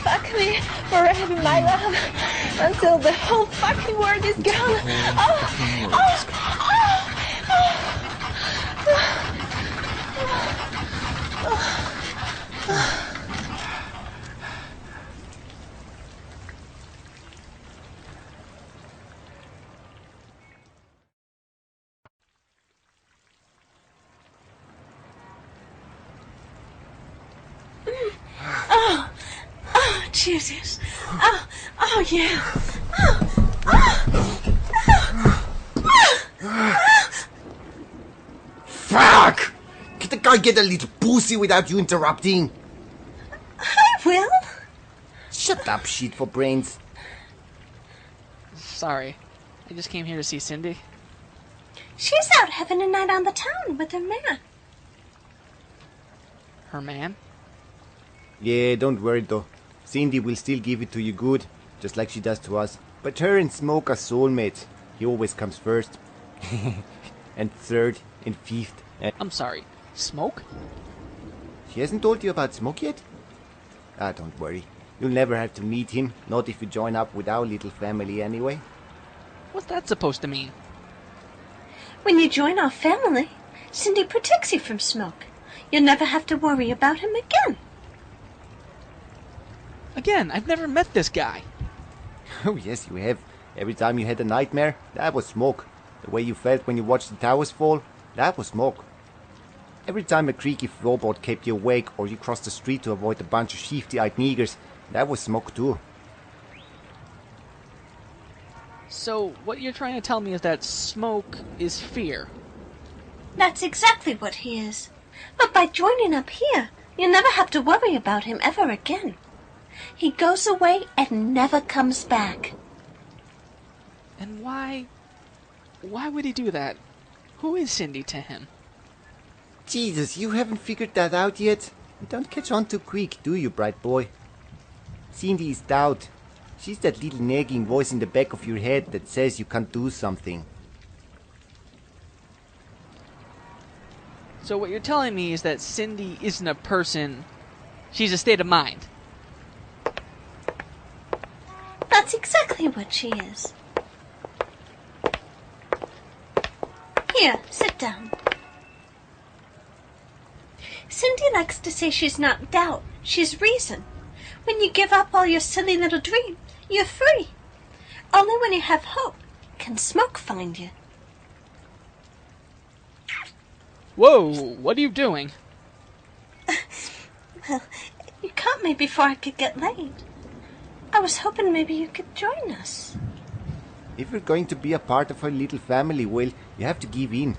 Fuck me forever, my love, until the whole fucking world is gone. Oh, Jesus. Oh, yeah. Fuck! I get a little pussy without you interrupting? I will. Shut up, shit for brains. Sorry. I just came here to see Cindy. She's out having a night on the town with her man. Her man? Yeah, don't worry though. Cindy will still give it to you good, just like she does to us. But her and Smoke are soulmates. He always comes first. And third, and fifth. I'm sorry. Smoke? She hasn't told you about Smoke yet? Ah, don't worry. You'll never have to meet him, not if you join up with our little family anyway. What's that supposed to mean? When you join our family, Cindy protects you from Smoke. You'll never have to worry about him again. Again, I've never met this guy. Oh yes, you have. Every time you had a nightmare, that was Smoke. The way you felt when you watched the towers fall, that was Smoke. Every time a creaky floorboard kept you awake or you crossed the street to avoid a bunch of shifty-eyed niggers, that was Smoke too. So, what you're trying to tell me is that Smoke is fear. That's exactly what he is. But by joining up here, you'll never have to worry about him ever again. He goes away and never comes back. And why would he do that? Who is Cindy to him? Jesus, you haven't figured that out yet? Don't catch on too quick, do you, bright boy? Cindy is doubt. She's that little nagging voice in the back of your head that says you can't do something. So what you're telling me is that Cindy isn't a person, she's a state of mind. That's exactly what she is. Here, sit down. Cindy likes to say she's not doubt, she's reason. When you give up all your silly little dreams, you're free. Only when you have hope can Smoke find you. Whoa, what are you doing? Well, you caught me before I could get laid. I was hoping maybe you could join us. If you're going to be a part of our little family, Will, you have to give in.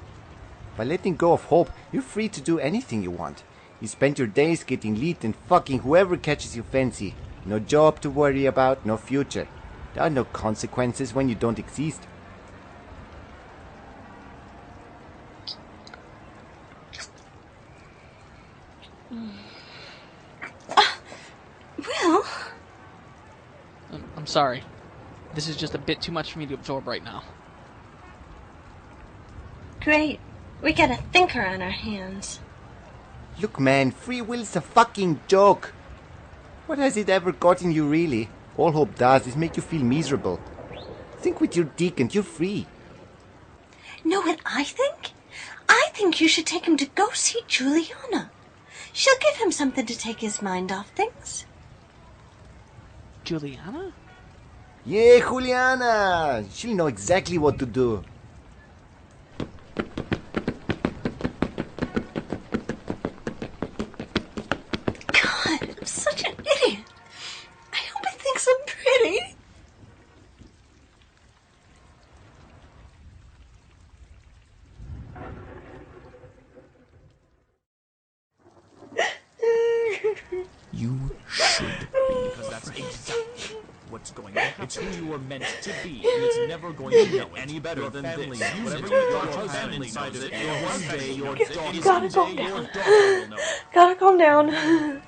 By letting go of hope, you're free to do anything you want. You spend your days getting lit and fucking whoever catches your fancy. No job to worry about, no future. There are no consequences when you don't exist. Will? I'm sorry. This is just a bit too much for me to absorb right now. Great. We got a thinker on our hands. Look, man, free will's a fucking joke. What has it ever gotten you, really? All hope does is make you feel miserable. Think with your dick and you're free. Know what I think? I think you should take him to go see Juliana. She'll give him something to take his mind off things. Juliana? Yeah, Juliana! She'll know exactly what to do. God, I'm such an idiot. I hope he thinks I'm pretty. You should be. Because that's exactly what's going to happen. It's who you were meant to be, and it's never going to know any better than this. Whatever your husband knows it, one day your daughter, Gotta calm your down. daughter will know it. Gotta calm down.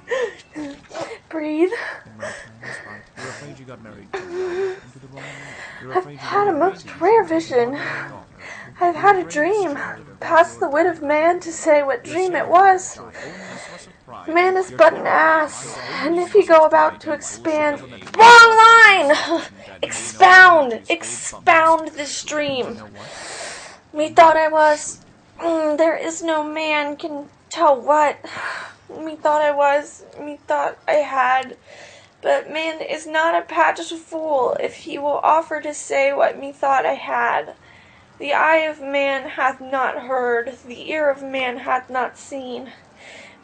Breathe. You're afraid you got married too young, into the wrong man. You're I've afraid you had a got most married rare into the vision. wrong man. I've had a dream, past the wit of man to say what dream it was. Man is but an ass, and if you go about to expand... Wrong line! Expound this dream. Methought I was... there is no man can tell what. Methought I was, methought I had... But man is not a patched fool if he will offer to say what methought I had. The eye of man hath not heard, the ear of man hath not seen.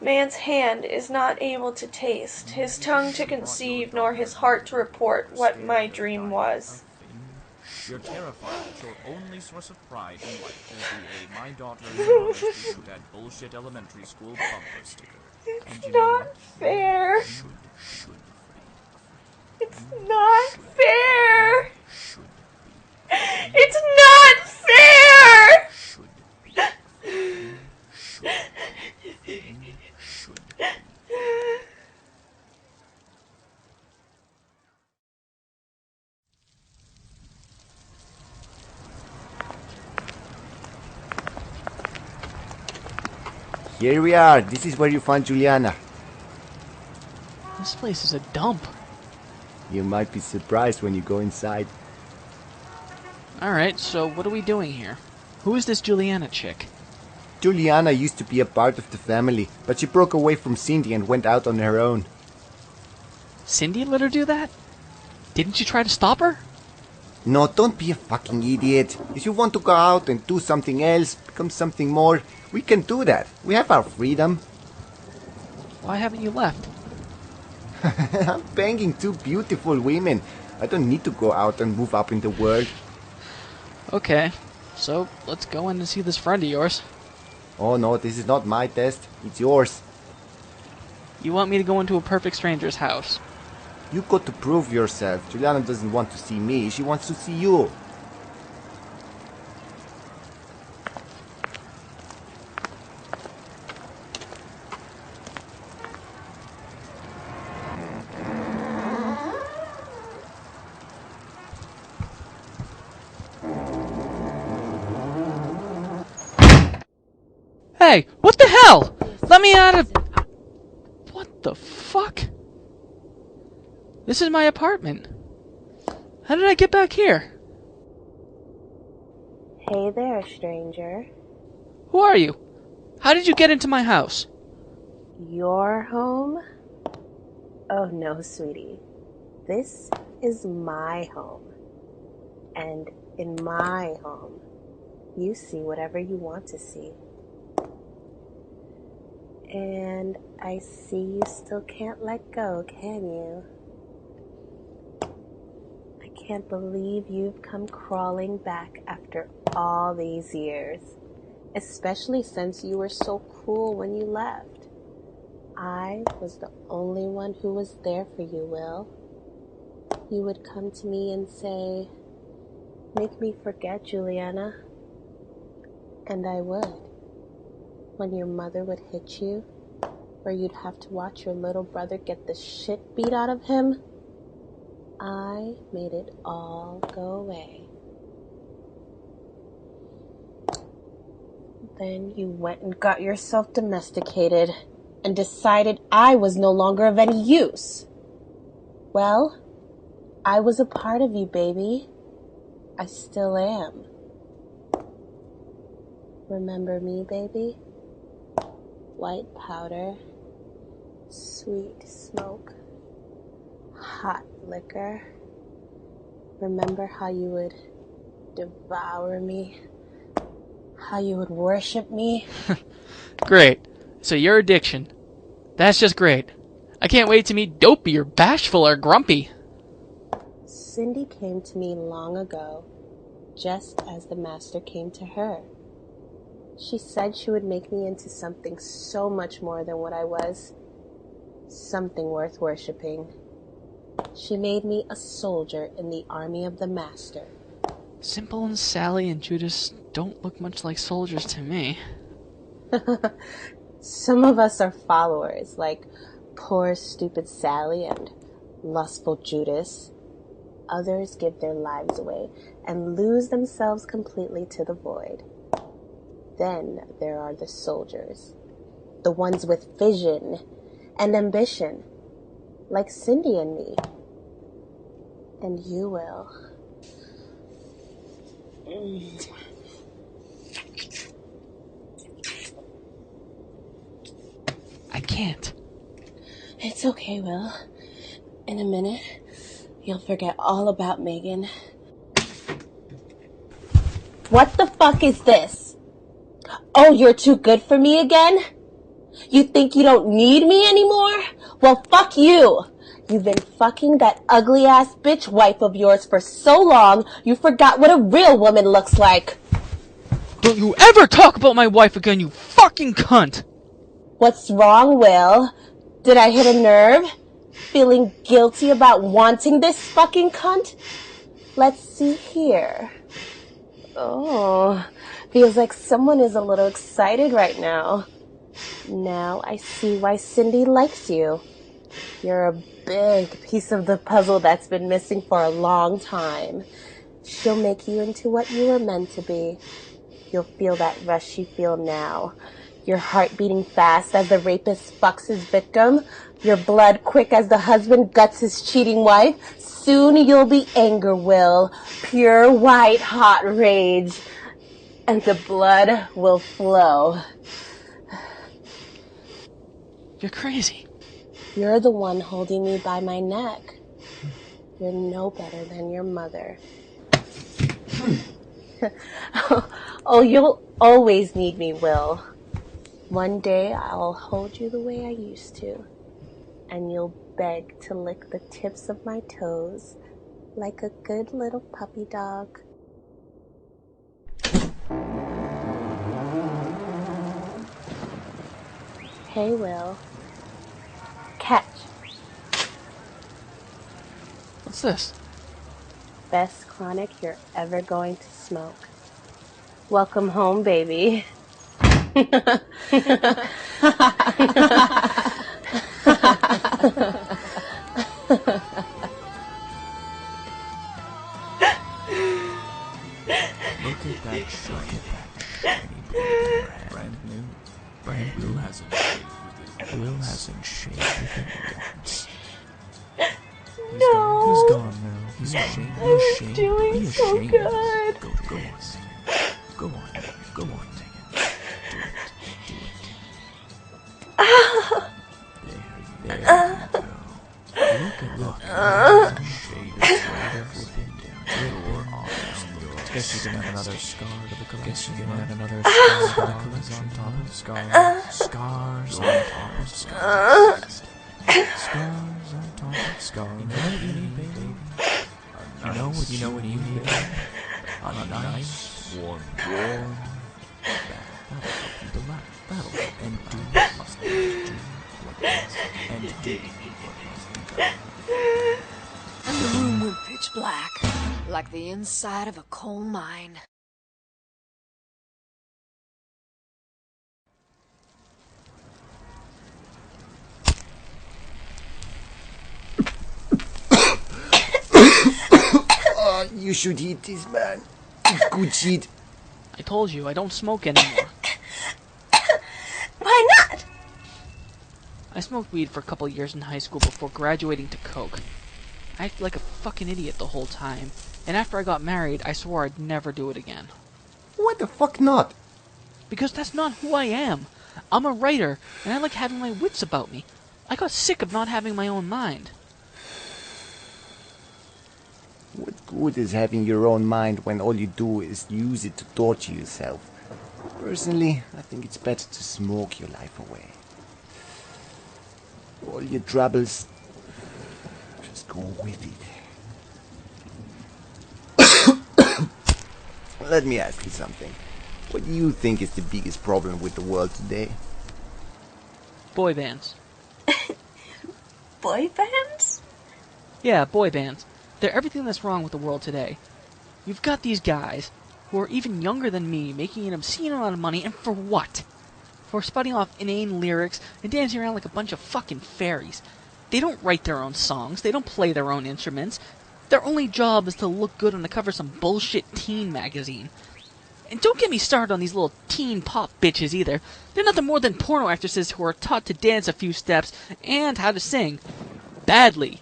Man's hand is not able to taste, his tongue to conceive, nor his heart to report what my dream was. You're terrified that your only source of pride in life will be my daughter is that bullshit elementary school bumper sticker. It's And you know not what? fair. You should It's not fair. It's not fair. Here we are. This is where you found Juliana. This place is a dump. You might be surprised when you go inside. Alright, so what are we doing here? Who is this Juliana chick? Juliana used to be a part of the family, but she broke away from Cindy and went out on her own. Cindy let her do that? Didn't you try to stop her? No, don't be a fucking idiot. If you want to go out and do something else, become something more, we can do that. We have our freedom. Why haven't you left? I'm banging two beautiful women. I don't need to go out and move up in the world. Okay, so let's go in and see this friend of yours. Oh no, this is not my test. It's yours. You want me to go into a perfect stranger's house? You got to prove yourself. Juliana doesn't want to see me. She wants to see you. Hey, what the hell? Let me out of... What the fuck? This is my apartment. How did I get back here? Hey there, stranger. Who are you? How did you get into my house? Your home? Oh no, sweetie. This is my home. And in my home, you see whatever you want to see. And I see you still can't let go, can you? I can't believe you've come crawling back after all these years, especially since you were so cruel when you left. I was the only one who was there for you, Will. You would come to me and say, "Make me forget, Juliana." And I would. When your mother would hit you, or you'd have to watch your little brother get the shit beat out of him, I made it all go away. Then you went and got yourself domesticated and decided I was no longer of any use. Well, I was a part of you, baby. I still am. Remember me, baby? White powder, sweet smoke, hot liquor. Remember how you would devour me? How you would worship me? Great. So your addiction. That's just great. I can't wait to meet Dopey or Bashful or Grumpy. Cindy came to me long ago, just as the master came to her. She said she would make me into something so much more than what I was. Something worth worshipping. She made me a soldier in the army of the master. Simple and Sally and Judas don't look much like soldiers to me. Some of us are followers, like poor stupid Sally and lustful Judas. Others give their lives away and lose themselves completely to the void. Then there are the soldiers, the ones with vision and ambition, like Cindy and me. And you, Will. I can't. It's okay, Will. In a minute, you'll forget all about Megan. What the fuck is this? Oh, you're too good for me again? You think you don't need me anymore? Well, fuck you. You've been fucking that ugly-ass bitch wife of yours for so long, you forgot what a real woman looks like. Don't you ever talk about my wife again, you fucking cunt! What's wrong, Will? Did I hit a nerve? Feeling guilty about wanting this fucking cunt? Let's see here. Oh, feels like someone is a little excited right now. Now I see why Cindy likes you. You're a big piece of the puzzle that's been missing for a long time. She'll make you into what you were meant to be. You'll feel that rush you feel now. Your heart beating fast as the rapist fucks his victim. Your blood quick as the husband guts his cheating wife. Soon you'll be anger, Will. Pure white hot rage. And the blood will flow. You're crazy. You're the one holding me by my neck. You're no better than your mother. Oh, you'll always need me, Will. One day I'll hold you the way I used to, and you'll beg to lick the tips of my toes like a good little puppy dog. Hey, Will. Catch. What's this? Best chronic you're ever going to smoke. Welcome home, baby. Look at that shiny brand new. Will hasn't shaved with it once. He's gone now. He's ashamed. I'm doing so good. Go on, take it. Do it. There you go. Look. Shade is right flipping down your arms. Guess you can have another scar to the collection. On top of scars. Scars on top of scars. Scars on top of scars. You know what you need, baby? You know what you need, baby? A nice, warm bath. That'll help you relax. That'll help and do what must be do what must and do what must be done. And the room went pitch black, like the inside of a coal mine. You should eat this, man. It's good shit. I told you, I don't smoke anymore. Why not? I smoked weed for a couple years in high school before graduating to coke. I acted like a fucking idiot the whole time, and after I got married, I swore I'd never do it again. What the fuck not? Because that's not who I am. I'm a writer, and I like having my wits about me. I got sick of not having my own mind. What good is having your own mind when all you do is use it to torture yourself? Personally, I think it's better to smoke your life away. All your troubles, just go with it. Let me ask you something. What do you think is the biggest problem with the world today? Boy bands. Boy bands? Yeah, boy bands. They're everything that's wrong with the world today. You've got these guys, who are even younger than me, making an obscene amount of money, and for what? For spouting off inane lyrics and dancing around like a bunch of fucking fairies. They don't write their own songs, they don't play their own instruments. Their only job is to look good on the cover of some bullshit teen magazine. And don't get me started on these little teen pop bitches either. They're nothing more than porno actresses who are taught to dance a few steps and how to sing. Badly.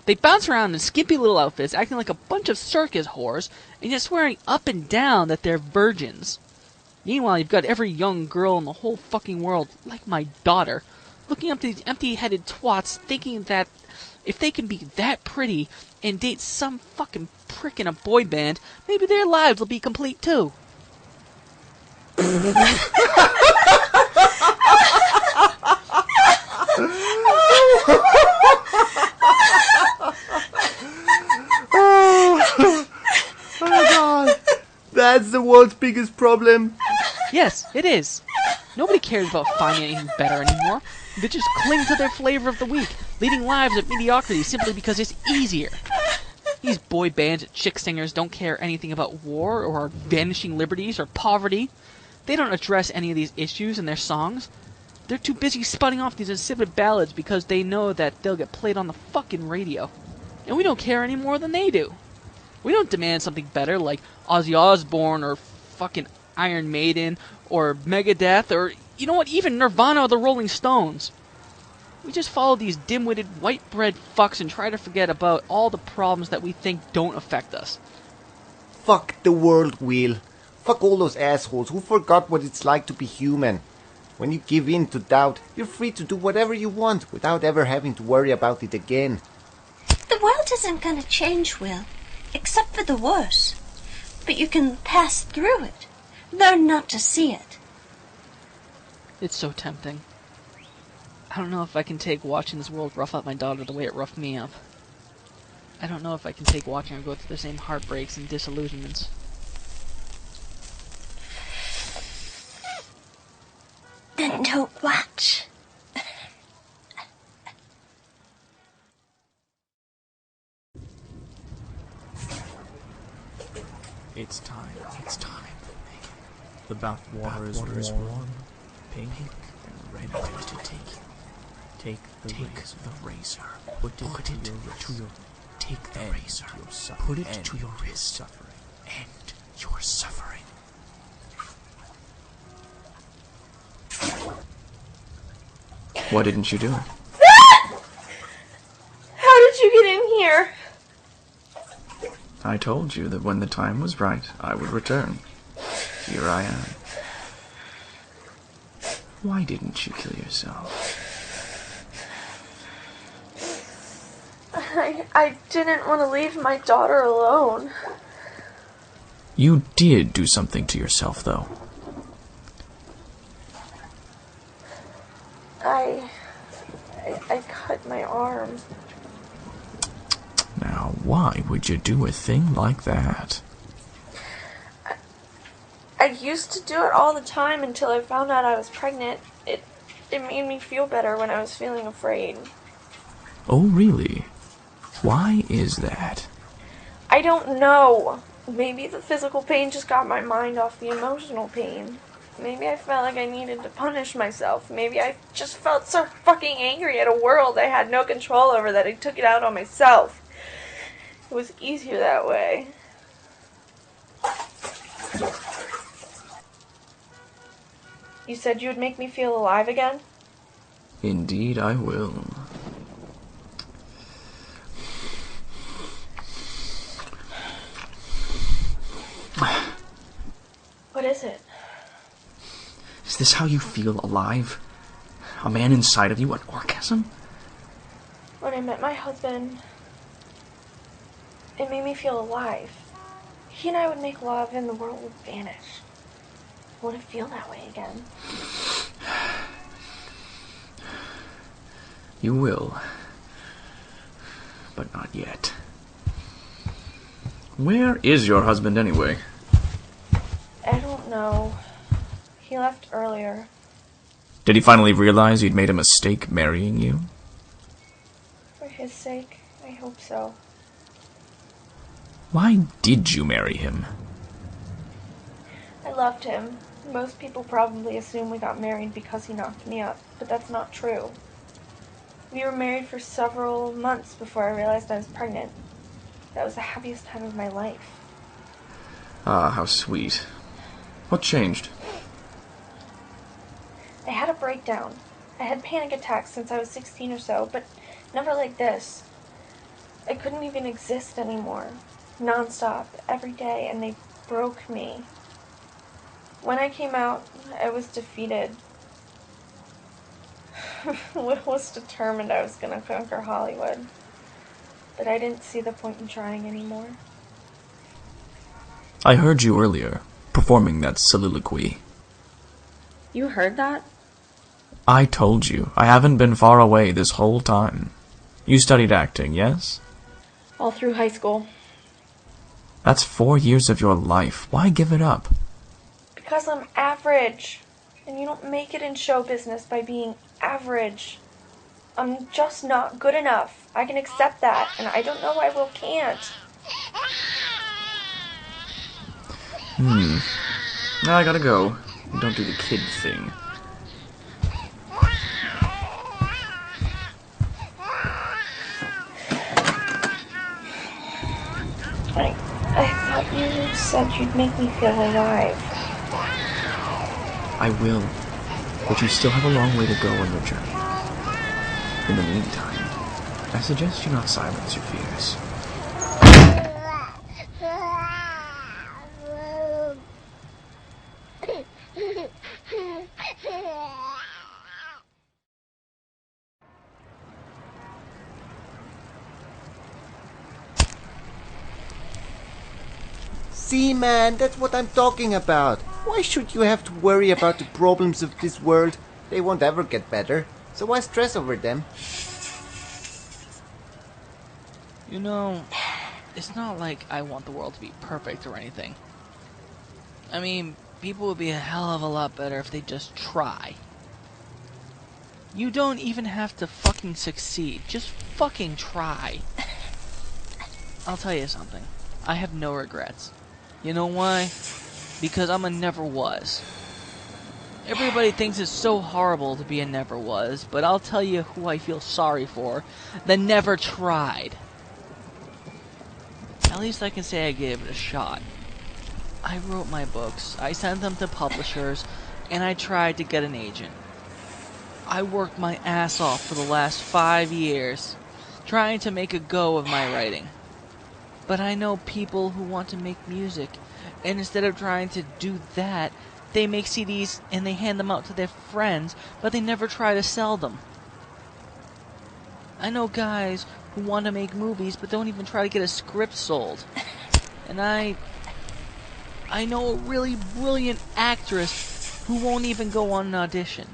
They bounce around in skimpy little outfits, acting like a bunch of circus whores, and yet swearing up and down that they're virgins. Meanwhile, you've got every young girl in the whole fucking world, like my daughter, looking up to these empty-headed twats, thinking that if they can be that pretty and date some fucking prick in a boy band, maybe their lives will be complete too. That's the world's biggest problem. Yes, it is. Nobody cares about finding anything better anymore. They just cling to their flavor of the week, leading lives of mediocrity simply because it's easier. These boy bands and chick singers don't care anything about war or our vanishing liberties or poverty. They don't address any of these issues in their songs. They're too busy spouting off these insipid ballads because they know that they'll get played on the fucking radio. And we don't care any more than they do. We don't demand something better like Ozzy Osbourne or fucking Iron Maiden or Megadeth or, you know what, even Nirvana or the Rolling Stones. We just follow these dim-witted white bread fucks and try to forget about all the problems that we think don't affect us. Fuck the world, Will. Fuck all those assholes who forgot what it's like to be human. When you give in to doubt, you're free to do whatever you want without ever having to worry about it again. The world isn't gonna change, Will, except for the worse. But you can pass through it. Learn not to see it. It's so tempting. I don't know if I can take watching this world rough up my daughter the way it roughed me up. I don't know if I can take watching her go through the same heartbreaks and disillusionments. Then don't watch. It's time. It's time. The bath water is warm, pink, and ready to take the razor. Put it to your take the razor. Put it to your wrist. End your suffering. Why didn't you do it? How did you get in here? I told you that when the time was right, I would return. Here I am. Why didn't you kill yourself? I didn't want to leave my daughter alone. You did do something to yourself, though. I cut my arm. Now, why would you do a thing like that? I used to do it all the time until I found out I was pregnant. It made me feel better when I was feeling afraid. Oh, really? Why is that? I don't know. Maybe the physical pain just got my mind off the emotional pain. Maybe I felt like I needed to punish myself. Maybe I just felt so fucking angry at a world I had no control over that I took it out on myself. It was easier that way. You said you would make me feel alive again? Indeed, I will. What is it? Is this how you feel alive? A man inside of you, an orgasm? When I met my husband, it made me feel alive. He and I would make love and the world would vanish. I want to feel that way again. You will. But not yet. Where is your husband anyway? I don't know. He left earlier. Did he finally realize you'd made a mistake marrying you? For his sake, I hope so. Why did you marry him? I loved him. Most people probably assume we got married because he knocked me up, but that's not true. We were married for several months before I realized I was pregnant. That was the happiest time of my life. Ah, how sweet. What changed? I had a breakdown. I had panic attacks since I was 16 or so, but never like this. I couldn't even exist anymore. Non-stop, every day, and they broke me. When I came out, I was defeated. I was determined I was gonna conquer Hollywood. But I didn't see the point in trying anymore. I heard you earlier, performing that soliloquy. You heard that? I told you, I haven't been far away this whole time. You studied acting, yes? All through high school. That's 4 years of your life. Why give it up? Because I'm average. And you don't make it in show business by being average. I'm just not good enough. I can accept that, and I don't know why Will can't. Now I gotta go. Don't do the kid thing. I thought you said you'd make me feel alive. I will. But you still have a long way to go on your journey. In the meantime, I suggest you not silence your fears. See, man, that's what I'm talking about. Why should you have to worry about the problems of this world? They won't ever get better, so why stress over them? You know, it's not like I want the world to be perfect or anything. I mean, people would be a hell of a lot better if they just try. You don't even have to fucking succeed. Just fucking try. I'll tell you something. I have no regrets. You know why? Because I'm a never was. Everybody thinks it's so horrible to be a never was, but I'll tell you who I feel sorry for. The never tried. At least I can say I gave it a shot. I wrote my books, I sent them to publishers, and I tried to get an agent. I worked my ass off for the last 5 years, trying to make a go of my writing. But I know people who want to make music, and instead of trying to do that, they make CDs and they hand them out to their friends, but they never try to sell them. I know guys who want to make movies, but don't even try to get a script sold. And I know a really brilliant actress who won't even go on an audition.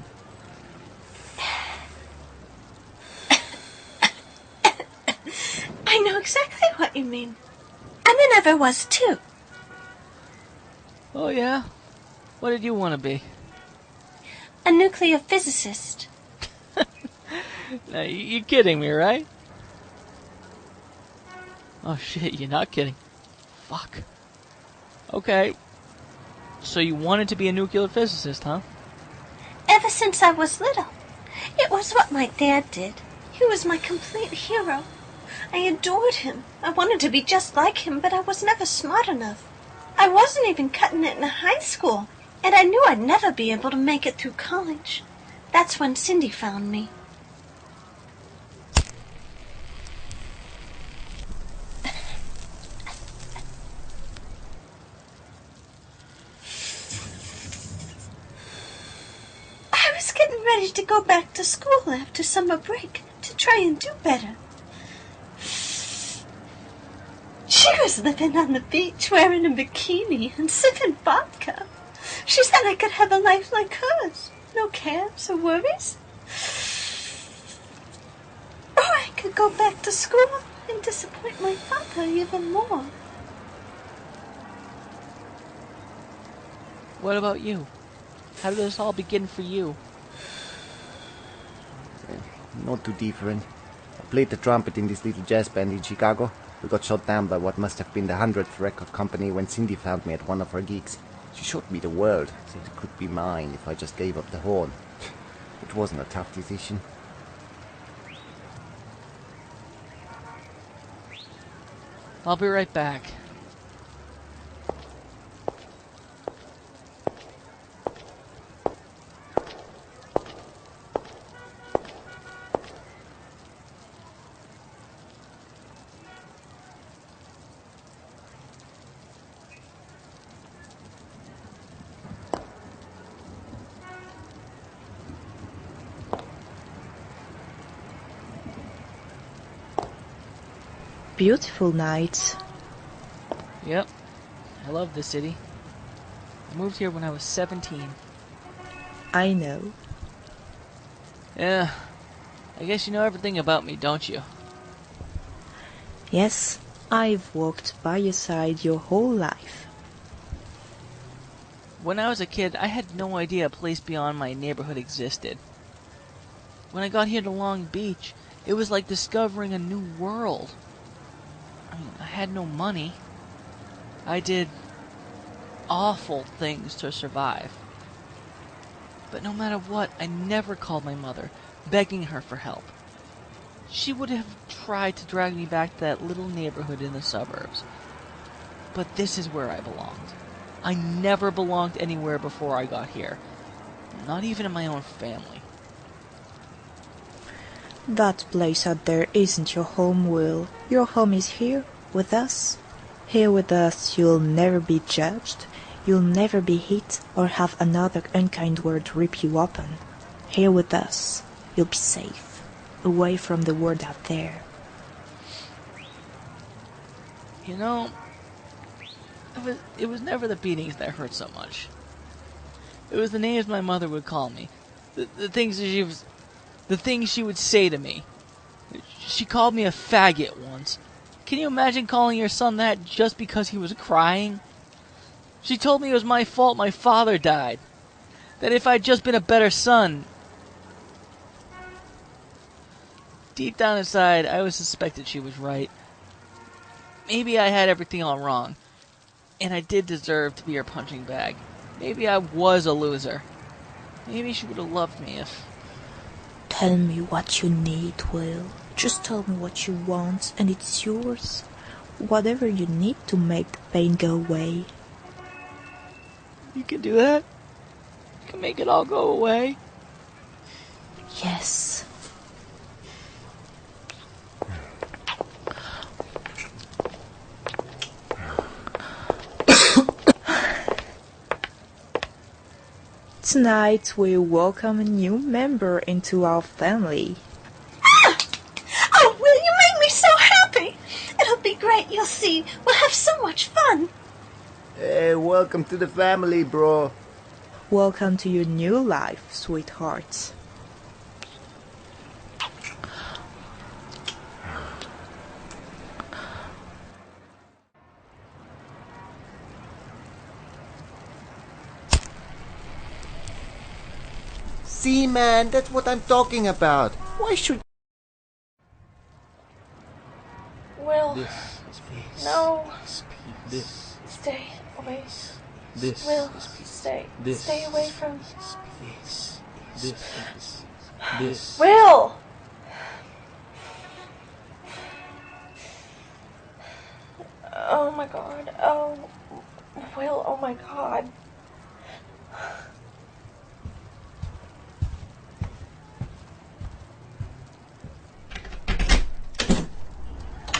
I know exactly what you mean. And I never was too. Oh yeah? What did you want to be? A nuclear physicist. Now, you're kidding me, right? Oh shit, you're not kidding. Fuck. Okay. So you wanted to be a nuclear physicist, huh? Ever since I was little. It was what my dad did. He was my complete hero. I adored him. I wanted to be just like him, but I was never smart enough. I wasn't even cutting it in high school, and I knew I'd never be able to make it through college. That's when Cindy found me. I was getting ready to go back to school after summer break to try and do better. She was living on the beach wearing a bikini and sipping vodka. She said I could have a life like hers. No cares or worries. Or I could go back to school and disappoint my father even more. What about you? How did this all begin for you? Not too different. I played the trumpet in this little jazz band in Chicago. We got shot down by what must have been the 100th record company when Cindy found me at one of her gigs. She showed me the world, said it could be mine if I just gave up the horn. It wasn't a tough decision. I'll be right back. Beautiful nights. Yep. I love this city. I moved here when I was 17. I know. Yeah. I guess you know everything about me, don't you? Yes, I've walked by your side your whole life. When I was a kid, I had no idea a place beyond my neighborhood existed. When I got here to Long Beach, it was like discovering a new world. I had no money. I did awful things to survive. But no matter what, I never called my mother, begging her for help. She would have tried to drag me back to that little neighborhood in the suburbs. But this is where I belonged. I never belonged anywhere before I got here. Not even in my own family. That place out there isn't your home, Will. Your home is here, with us. Here with us, you'll never be judged. You'll never be hit or have another unkind word rip you open. Here with us, you'll be safe, away from the world out there. You know, it was never the beatings that hurt so much. It was the names my mother would call me. The things she would say to me. She called me a faggot once. Can you imagine calling your son that just because he was crying? She told me it was my fault my father died. That if I'd just been a better son. Deep down inside, I always suspected she was right. Maybe I had everything all wrong. And I did deserve to be her punching bag. Maybe I was a loser. Maybe she would have loved me if... Tell me what you need, Will. Just tell me what you want, and it's yours. Whatever you need to make the pain go away. You can do that? You can make it all go away? Yes. Tonight we welcome a new member into our family. Oh, Will, you make me so happy! It'll be great, you'll see. We'll have so much fun. Hey, welcome to the family, bro. Welcome to your new life, sweetheart. See, man, that's what I'm talking about. Why should... Will. This is peace. No. This. Stay away. This Will, is peace. stay. This Stay away from... This. This. Will! Oh my god. Oh. Will, oh my god.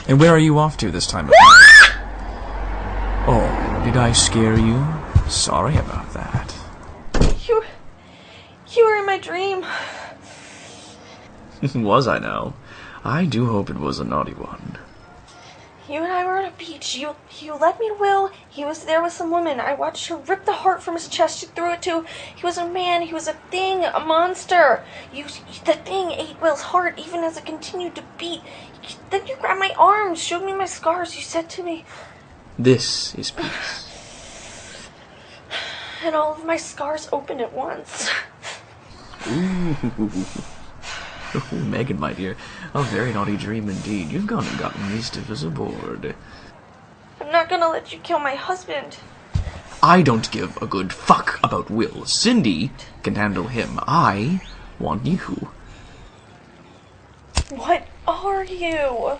And where are you off to this time of night? Oh, did I scare you? Sorry about that. You were in my dream. Was I now? I do hope it was a naughty one. You and I were on a beach. You led me to Will. He was there with some woman. I watched her rip the heart from his chest. She threw it to. He was a man. He was a thing, a monster. The thing ate Will's heart even as it continued to beat. Then you grabbed my arms, showed me my scars. You said to me, This is peace. and all of my scars opened at once. Ooh. Oh, Megan, my dear, a very naughty dream indeed. You've gone and gotten me stiff as a board. I'm not gonna let you kill my husband. I don't give a good fuck about Will. Cindy can handle him. I want you. What are you?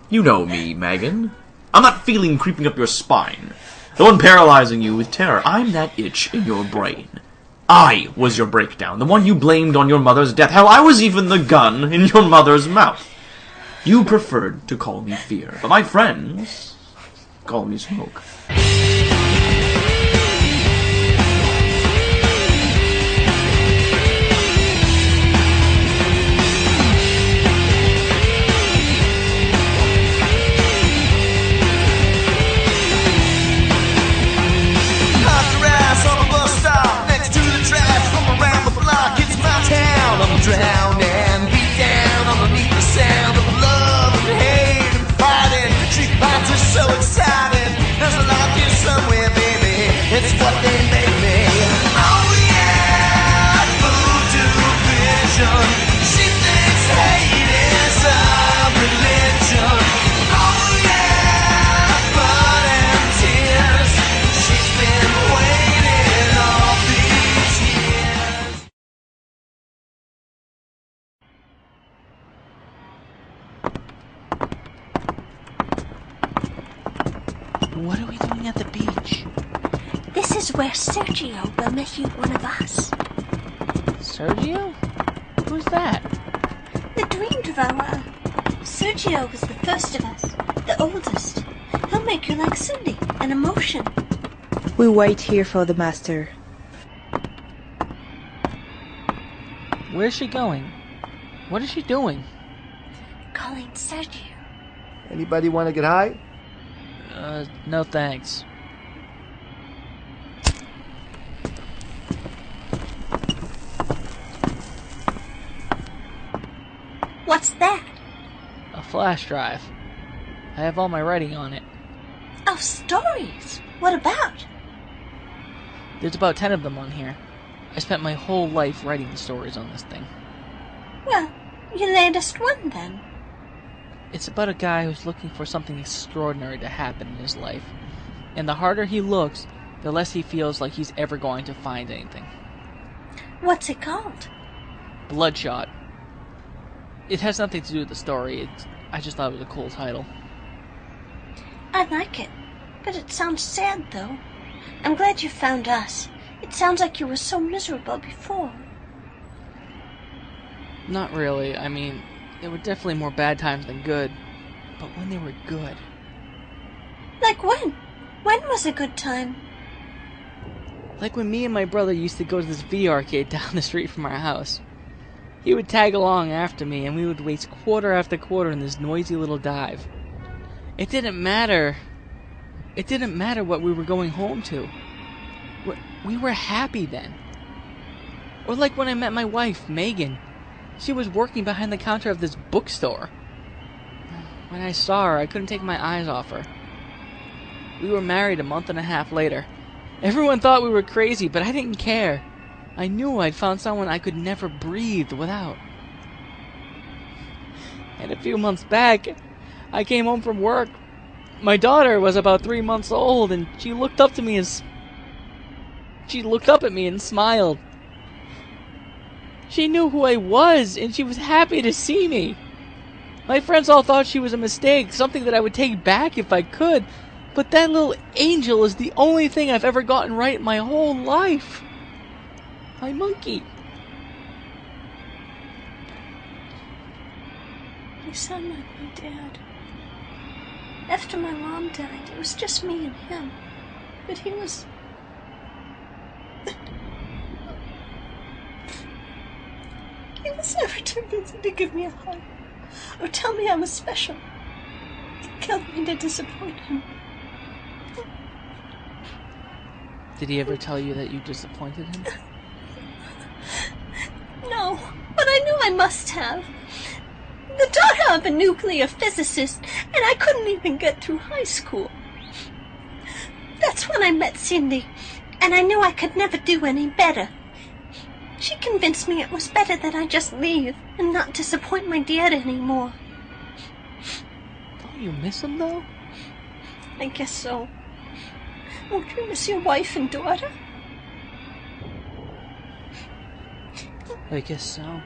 You know me, Megan. I'm that feeling creeping up your spine. The one paralyzing you with terror. I'm that itch in your brain. I was your breakdown, the one you blamed on your mother's death. Hell, I was even the gun in your mother's mouth. You preferred to call me fear, but my friends call me smoke. Drowning, beat down underneath so excited. There's a life here somewhere, baby. It's what they make me. Oh yeah, voodoo vision. She thinks hate is a religion. Oh yeah, blood and tears. She's been waiting all these years. What are we doing at the beach? This is where Sergio will make you one of us. Sergio? Who's that? The dream devourer. Sergio was the first of us, the oldest. He'll make you like Cindy, an emotion. We wait here for the master. Where's she going? What is she doing? Calling Sergio. Anybody want to get high? No thanks. What's that? A flash drive. I have all my writing on it. Oh, stories. What about? There's about 10 of them on here. I spent my whole life writing the stories on this thing. Well, your latest one then. It's about a guy who's looking for something extraordinary to happen in his life. And the harder he looks, the less he feels like he's ever going to find anything. What's it called? Bloodshot. It has nothing to do with the story. I just thought it was a cool title. I like it, but it sounds sad though. I'm glad you found us. It sounds like you were so miserable before. Not really. I mean, there were definitely more bad times than good. But when they were good... Like when? When was a good time? Like when me and my brother used to go to this V arcade down the street from our house. He would tag along after me, and we would waste quarter after quarter in this noisy little dive. It didn't matter. It didn't matter what we were going home to. We were happy then. Or like when I met my wife, Megan. She was working behind the counter of this bookstore. When I saw her, I couldn't take my eyes off her. We were married a month and a half later. Everyone thought we were crazy, but I didn't care. I knew I'd found someone I could never breathe without. And a few months back, I came home from work. My daughter was about 3 months old, and she looked up at me and smiled. She knew who I was, and she was happy to see me. My friends all thought she was a mistake, something that I would take back if I could. But that little angel is the only thing I've ever gotten right in my whole life. My monkey. You sound like my dad. After my mom died, it was just me and him. But he was... He was never too busy to give me a hug or tell me I was special. It killed me to disappoint him. Did he ever tell you that you disappointed him? No, but I knew I must have. The daughter of a nuclear physicist, and I couldn't even get through high school. That's when I met Cindy, and I knew I could never do any better. She convinced me it was better that I just leave and not disappoint my dad anymore. Don't you miss him, though? I guess so. Won't you miss your wife and daughter? I guess so.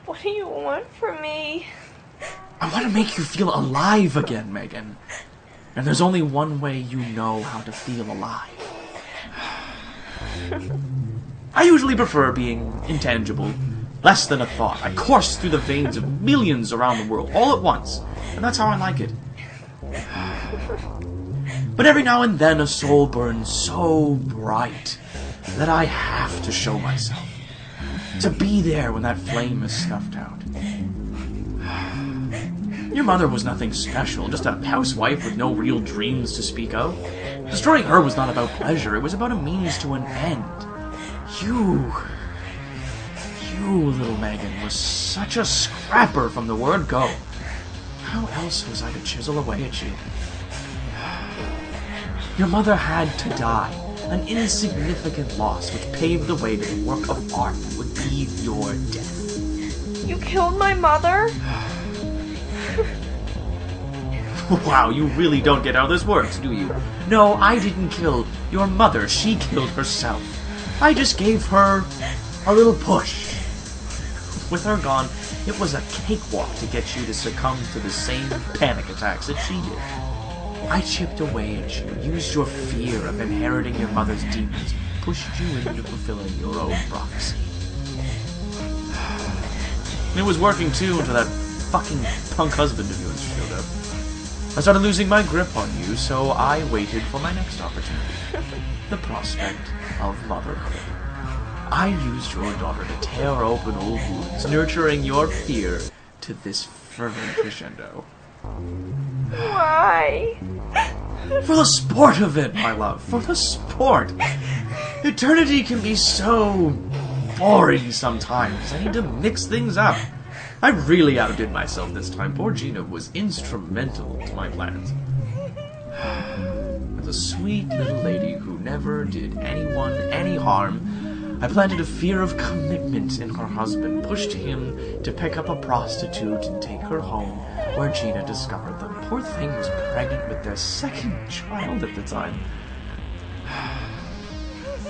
What do you want from me? I want to make you feel alive again, Megan. And there's only one way you know how to feel alive. I usually prefer being intangible, less than a thought. I course through the veins of millions around the world, all at once. And that's how I like it. But every now and then a soul burns so bright that I have to show myself. To be there when that flame is snuffed out. Your mother was nothing special, just a housewife with no real dreams to speak of. Destroying her was not about pleasure, it was about a means to an end. You, little Megan, was such a scrapper from the word go. How else was I to chisel away at you? Your mother had to die, an insignificant loss which paved the way to the work of art that would be your death. You killed my mother? Wow, you really don't get how this works, do you? No, I didn't kill your mother. She killed herself. I just gave her a little push. With her gone, it was a cakewalk to get you to succumb to the same panic attacks that she did. I chipped away at you, used your fear of inheriting your mother's demons, pushed you into fulfilling your own prophecy. It was working too until that fucking punk husband of yours showed up. I started losing my grip on you, so I waited for my next opportunity. The prospect of motherhood. I used your daughter to tear open old wounds, nurturing your fear to this fervent crescendo. Why? For the sport of it, my love. For the sport. Eternity can be so boring sometimes. I need to mix things up. I really outdid myself this time. Poor Gina was instrumental to my plans. As a sweet little lady who never did anyone any harm, I planted a fear of commitment in her husband, pushed him to pick up a prostitute and take her home, where Gina discovered them. Poor thing was pregnant with their second child at the time.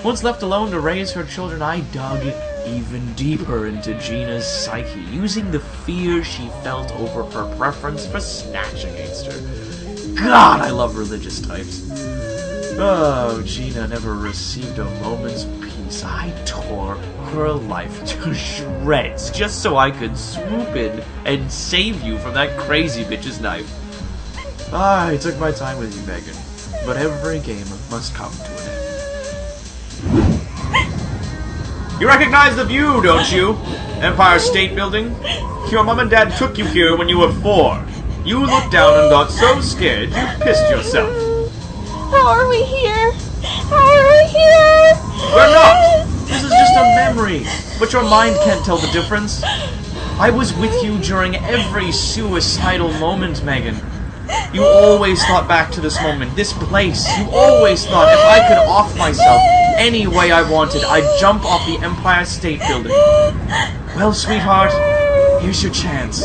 Once left alone to raise her children, I dug even deeper into Gina's psyche, using the fear she felt over her preference for snatch against her. God, I love religious types. Oh, Gina never received a moment's peace. I tore her life to shreds just so I could swoop in and save you from that crazy bitch's knife. I took my time with you, Megan, but every game must come to an end. You recognize the view, don't you? Empire State Building? Your mom and dad took you here when you were 4. You looked down and got so scared you pissed yourself. How are we here? How are we here? We're not! This is just a memory, but your mind can't tell the difference. I was with you during every suicidal moment, Megan. You always thought back to this moment, this place. You always thought if I could off myself any way I wanted, I'd jump off the Empire State Building. Well, sweetheart, here's your chance.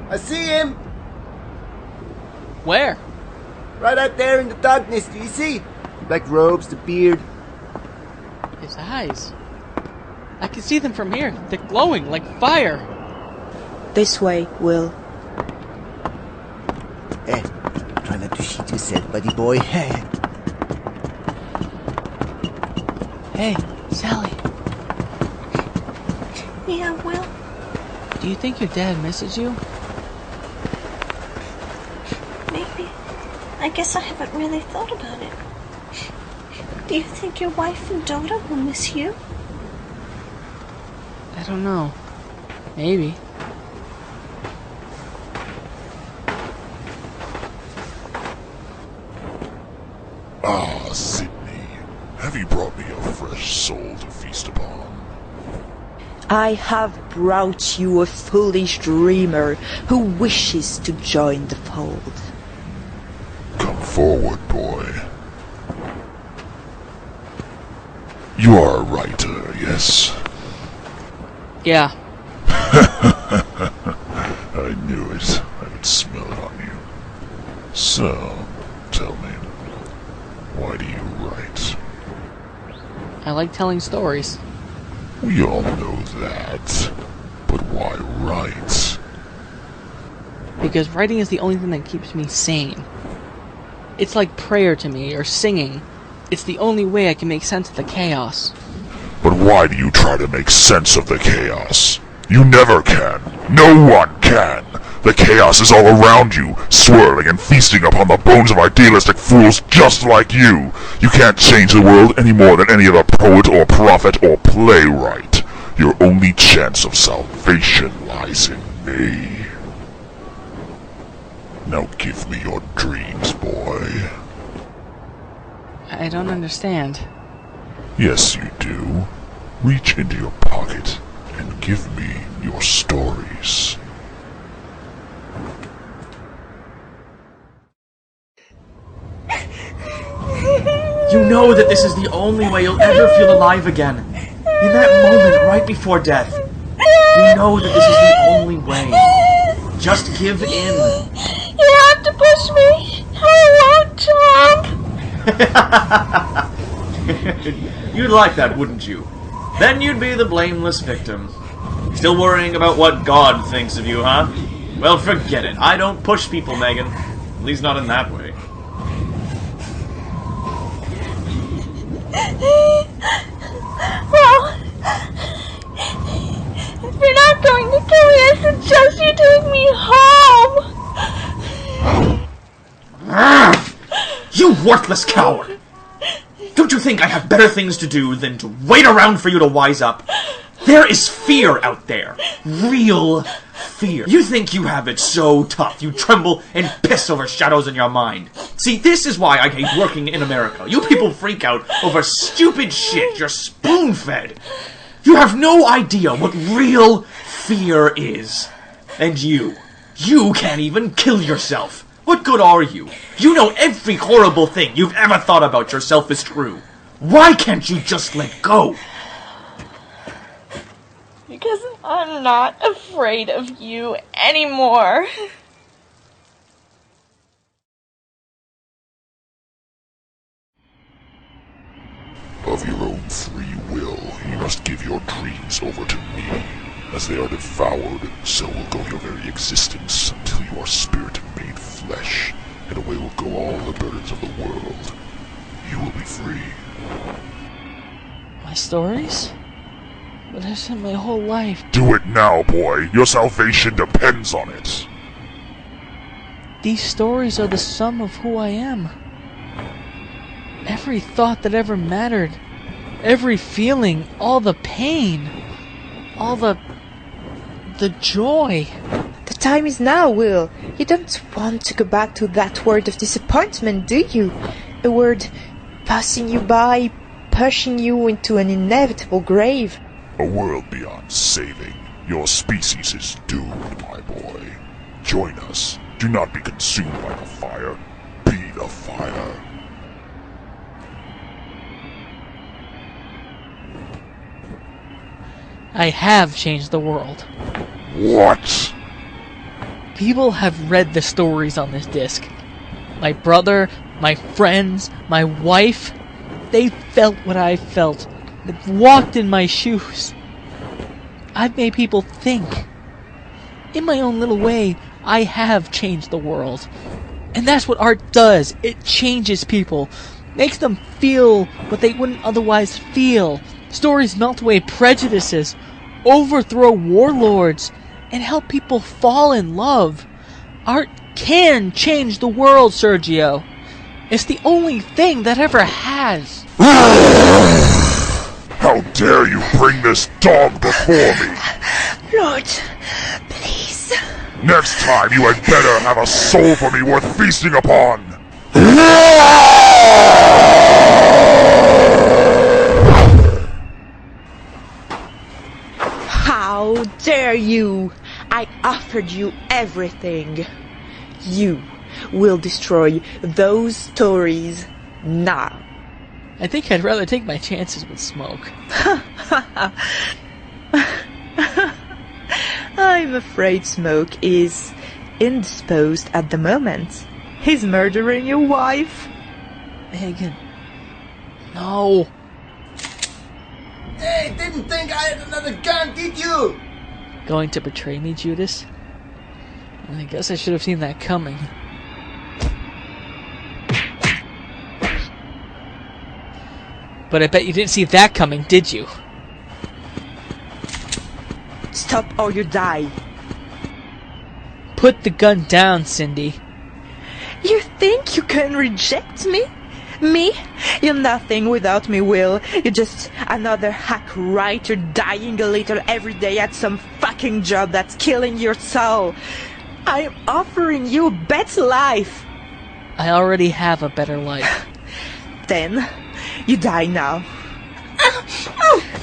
I see him! Where? Right out there in the darkness, do you see? The black robes, the beard. His eyes. I can see them from here. They're glowing like fire. This way, Will. Try not to shit yourself, buddy boy. Hey, Sally. Yeah, Will. Do you think your dad misses you? Maybe. I guess I haven't really thought about it. Do you think your wife and daughter will miss you? I don't know. Maybe. Ah, Sydney, have you brought me a fresh soul to feast upon? I have brought you a foolish dreamer who wishes to join the fold. Come forward, boy. You are a writer, yes? Yeah. I knew it. I could smell it on you. So, tell me, why do you write? I like telling stories. We all know that. But why write? Because writing is the only thing that keeps me sane. It's like prayer to me, or singing. It's the only way I can make sense of the chaos. But why do you try to make sense of the chaos? You never can. No one can. The chaos is all around you, swirling and feasting upon the bones of idealistic fools just like you. You can't change the world any more than any other poet or prophet or playwright. Your only chance of salvation lies in me. Now give me your dreams, boy. I don't understand. Yes, you do. Reach into your pocket and give me your stories. You know that this is the only way you'll ever feel alive again. In that moment right before death. You know that this is the only way. Just give in. You have to push me. I won't, John. You'd like that, wouldn't you? Then you'd be the blameless victim. Still worrying about what God thinks of you, huh? Well, forget it. I don't push people, Megan. At least not in that way. Well, if you're not going to kill me, I suggest you take me home. You worthless coward! Don't you think I have better things to do than to wait around for you to wise up? There is fear out there. Real fear. You think you have it so tough, you tremble and piss over shadows in your mind. See, this is why I hate working in America. You people freak out over stupid shit you're spoon-fed. You have no idea what real fear is. And you can't even kill yourself. What good are you? You know every horrible thing you've ever thought about yourself is true. Why can't you just let go? Because I'm not afraid of you anymore. Of your own free will, you must give your dreams over to me. As they are devoured, so will go your very existence until you are spirit made flesh, and away will go all the burdens of the world. You will be free. My stories? But I've spent my whole life. Do it now, boy. Your salvation depends on it. These stories are the sum of who I am. Every thought that ever mattered. Every feeling. All the pain. All the joy. The time is now, Will. You don't want to go back to that word of disappointment, do you? A word passing you by, pushing you into an inevitable grave. A world beyond saving. Your species is doomed, my boy. Join us. Do not be consumed by the fire. Be the fire. I have changed the world. What? People have read the stories on this disc. My brother, my friends, my wife, they felt what I felt. They've walked in my shoes. I've made people think. In my own little way, I have changed the world. And that's what art does. It changes people. Makes them feel what they wouldn't otherwise feel. Stories melt away prejudices, overthrow warlords, and help people fall in love. Art can change the world, Sergio. It's the only thing that ever has. How dare you bring this dog before me? Lord, please. Next time you had better have a soul for me worth feasting upon. How dare you! I offered you everything. You will destroy those stories now. I think I'd rather take my chances with Smoke. I'm afraid Smoke is indisposed at the moment. He's murdering your wife. Megan. No. Hey, didn't think I had another gun, did you? Going to betray me, Judas? I guess I should have seen that coming. But I bet you didn't see that coming, did you? Stop or you die. Put the gun down, Cindy. You think you can reject me? Me? You're nothing without me, Will. You're just another hack writer dying a little every day at some fucking job that's killing your soul. I'm offering you a better life. I already have a better life. Then, you die now.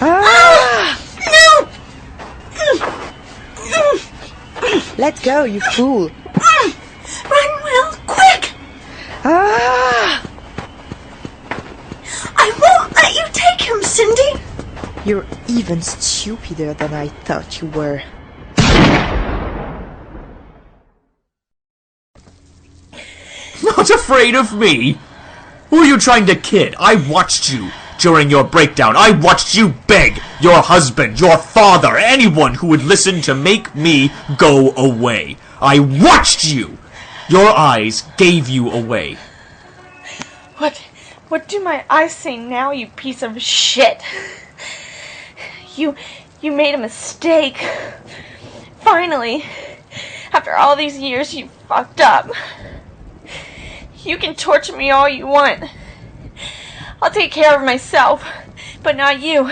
No! Let go, you fool. Run, Will, quick! Ah! I won't let you take him, Cindy! You're even stupider than I thought you were. Not afraid of me? Who are you trying to kid? I watched you during your breakdown. I watched you beg your husband, your father, anyone who would listen to make me go away. I watched you! Your eyes gave you away. What do my eyes say now, you piece of shit? You made a mistake. Finally, after all these years, you fucked up. You can torture me all you want. I'll take care of myself, but not you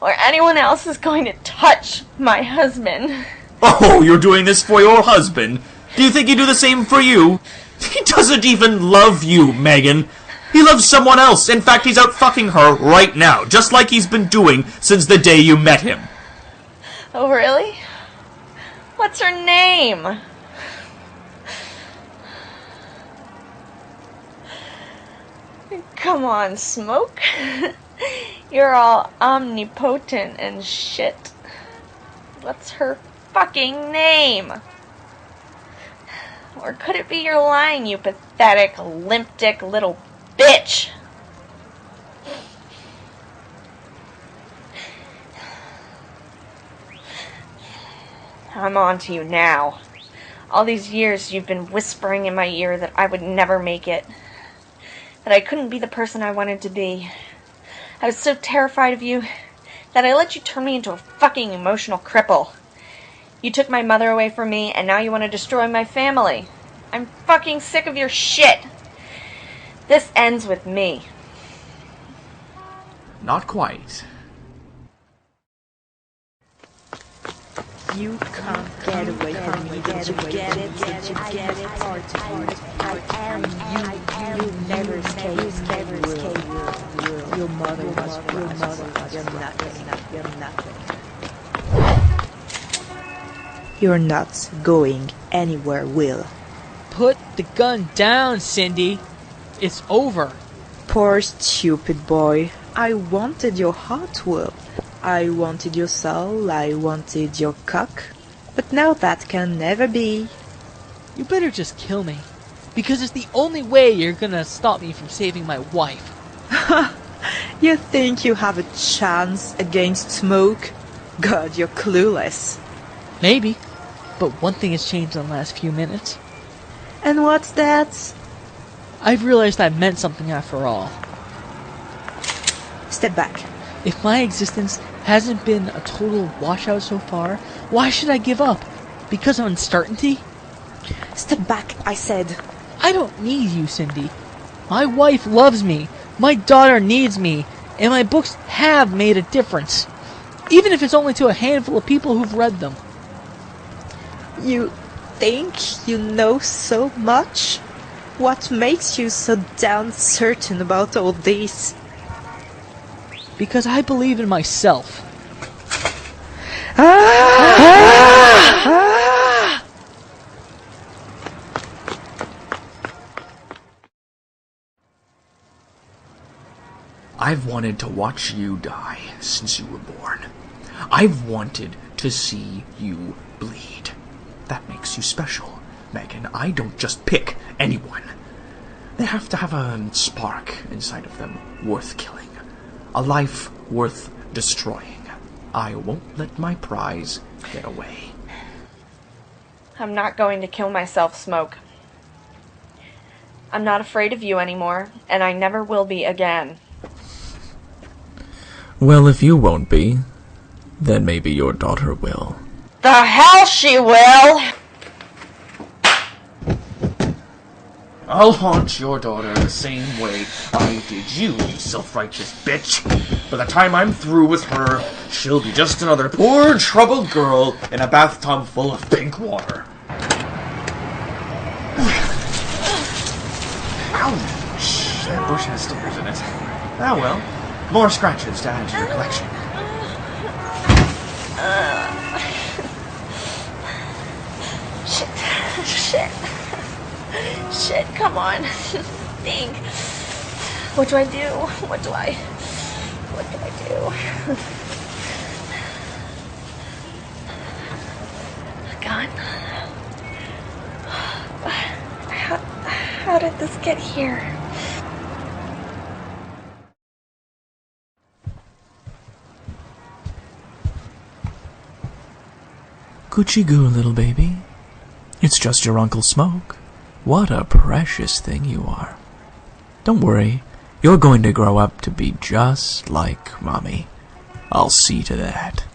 or anyone else is going to touch my husband. Oh, you're doing this for your husband? Do you think he'd do the same for you? He doesn't even love you, Megan. He loves someone else. In fact, he's out fucking her right now, just like he's been doing since the day you met him. Oh, really? What's her name? Come on, Smoke. You're all omnipotent and shit. What's her fucking name? Or could it be you're lying, you pathetic, limp dick little bitch? I'm on to you now. All these years you've been whispering in my ear that I would never make it. That I couldn't be the person I wanted to be. I was so terrified of you that I let you turn me into a fucking emotional cripple. You took my mother away from me, and now you want to destroy my family. I'm fucking sick of your shit. This ends with me. Not quite. You can't get away from me. Did you get it? Did you get it? I am you. You'll never escape. Your mother was right. You're nothing. You're not going anywhere, Will. Put the gun down, Cindy. It's over. Poor stupid boy. I wanted your heart, Will. I wanted your soul, I wanted your cock. But now that can never be. You better just kill me. Because it's the only way you're gonna stop me from saving my wife. You think you have a chance against Smoke? God, you're clueless. Maybe. But one thing has changed in the last few minutes. And what's that? I've realized I meant something after all. Step back. If my existence hasn't been a total washout so far, why should I give up? Because of uncertainty? Step back, I said. I don't need you, Cindy. My wife loves me. My daughter needs me. And my books have made a difference. Even if it's only to a handful of people who've read them. You think you know so much? What makes you so damn certain about all this? Because I believe in myself. I've wanted to watch you die since you were born. I've wanted to see you bleed. That makes you special, Megan. I don't just pick anyone. They have to have a spark inside of them worth killing. A life worth destroying. I won't let my prize get away. I'm not going to kill myself, Smoke. I'm not afraid of you anymore, and I never will be again. Well, if you won't be, then maybe your daughter will. The hell she will! I'll haunt your daughter the same way I did you, you self-righteous bitch. By the time I'm through with her, she'll be just another poor, troubled girl in a bathtub full of pink water. Ouch! That bush has stickers in it. Ah well, more scratches to add to your collection. Shit, come on. Think. What do I do? What do I do? God. How did this get here? Gucci goo, little baby. It's just your Uncle Smoke. What a precious thing you are. Don't worry, you're going to grow up to be just like Mommy. I'll see to that.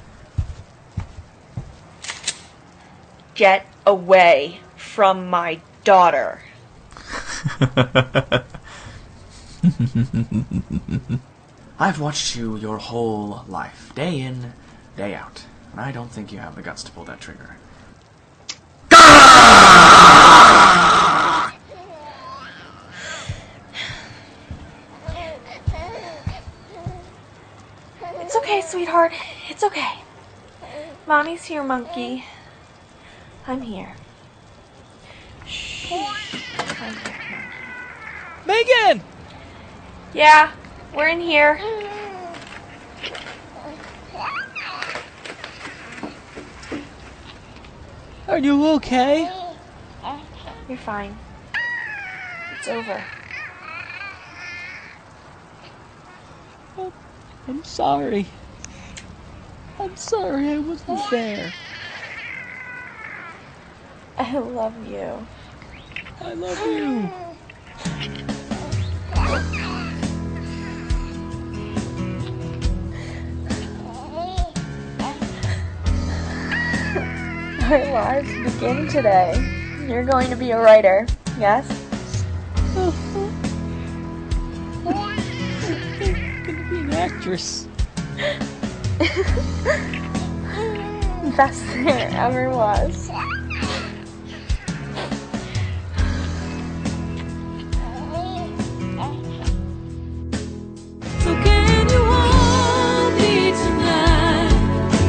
Get away from my daughter. I've watched you your whole life, day in, day out, and I don't think you have the guts to pull that trigger. It's okay, sweetheart. It's okay. Mommy's here, monkey. I'm here. Shh. I'm here. Megan! Yeah, we're in here. Are you okay? You're fine. It's over. I'm sorry. I'm sorry I wasn't there. I love you. I love you. Our lives begin today. You're going to be a writer, yes? I'm gonna be an actress. Best there ever was. So can you hold me tonight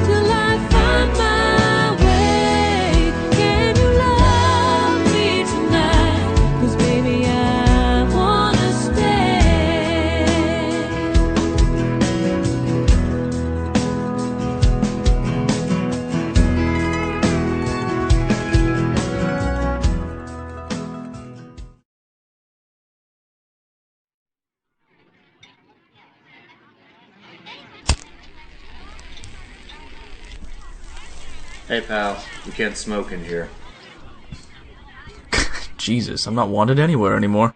till I find my way? Can you love me tonight? 'Cause baby I wanna stay. Hey pal, you can't smoke in here. Jesus, I'm not wanted anywhere anymore.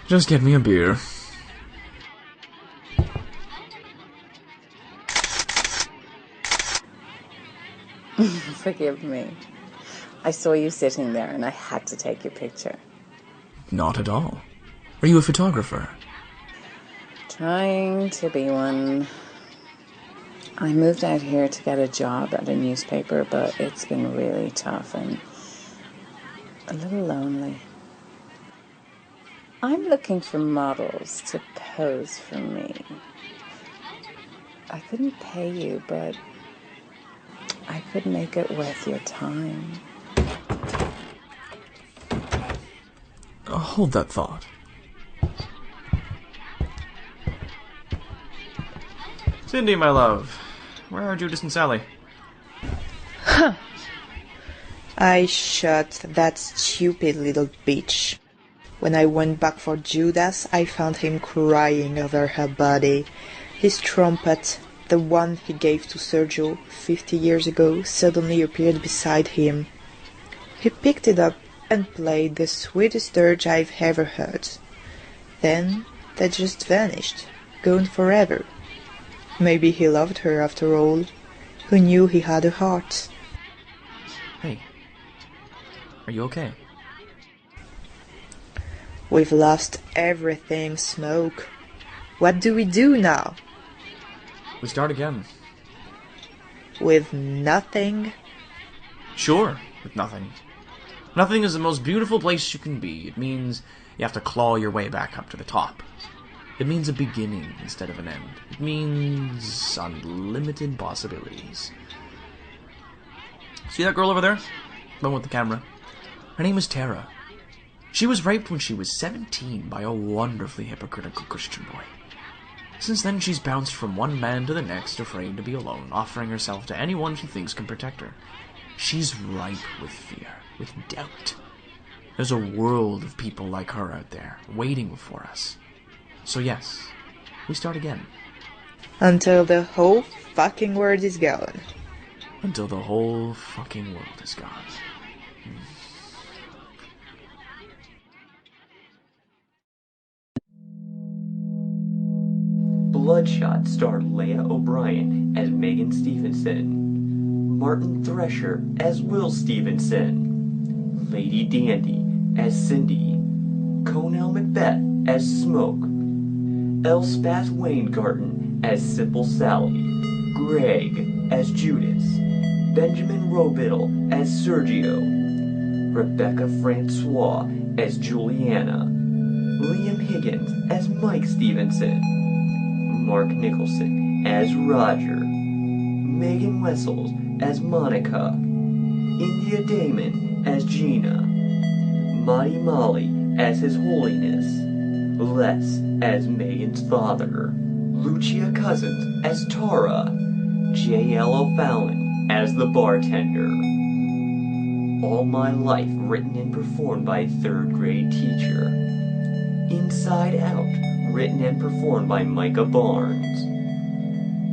Just get me a beer. Forgive me. I saw you sitting there and I had to take your picture. Not at all. Are you a photographer? Trying to be one. I moved out here to get a job at a newspaper, but it's been really tough and a little lonely. I'm looking for models to pose for me. I couldn't pay you, but I could make it worth your time. Hold that thought. Cindy, my love, where are Judas and Sally? I shot that stupid little bitch. When I went back for Judas, I found him crying over her body. His trumpet, the one he gave to Sergio 50 years ago, suddenly appeared beside him. He picked it up and played the sweetest dirge I've ever heard. Then they just vanished, gone forever. Maybe he loved her after all. Who knew he had a heart? Hey, are you okay? We've lost everything, Smoke. What do we do now? We start again. With nothing? Sure, with nothing. Nothing is the most beautiful place you can be. It means you have to claw your way back up to the top. It means a beginning instead of an end. It means unlimited possibilities. See that girl over there? The one with the camera. Her name is Tara. She was raped when she was 17 by a wonderfully hypocritical Christian boy. Since then, she's bounced from one man to the next, afraid to be alone, offering herself to anyone she thinks can protect her. She's ripe with fear, with doubt. There's a world of people like her out there, waiting for us. So yes, we start again. Until the whole fucking world is gone. Until the whole fucking world is gone. Bloodshot starred Leia O'Brien as Megan Stevenson, Martin Thresher as Will Stevenson, Lady Dandy as Cindy, Conal Macbeth as Smoke, Elspeth Weingarten as Simple Sally, Greg as Judas, Benjamin Robiddle as Sergio, Rebecca Francois as Juliana, Liam Higgins as Mike Stevenson, Mark Nicholson as Roger, Megan Wessels as Monica, India Damon as Gina, Marty Molly as His Holiness, Les as Megan's father, Lucia Cousins as Tara, J.L. O'Fallon as the bartender. All My Life written and performed by a third-grade teacher. Inside Out written and performed by Micah Barnes.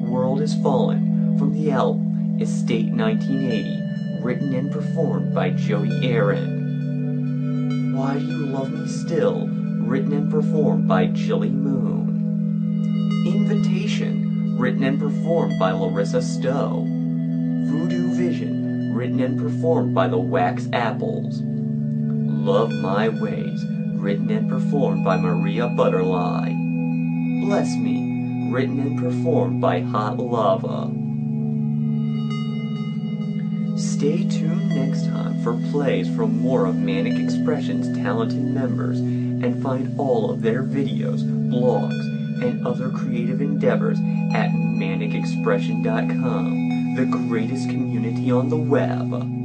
World Has Fallen from the album Estate 1980, written and performed by Jody Aaron. Why Do You Love Me Still, written and performed by Jilly Moon. Invitation, written and performed by Larissa Stowe. Voodoo Vision, written and performed by the Wax Apples. Love My Ways, written and performed by Maria Butterly. Bless Me, written and performed by Hot Lava. Stay tuned next time for plays from more of Manic Expression's talented members and find all of their videos, blogs, and other creative endeavors at manicexpression.com, the greatest community on the web.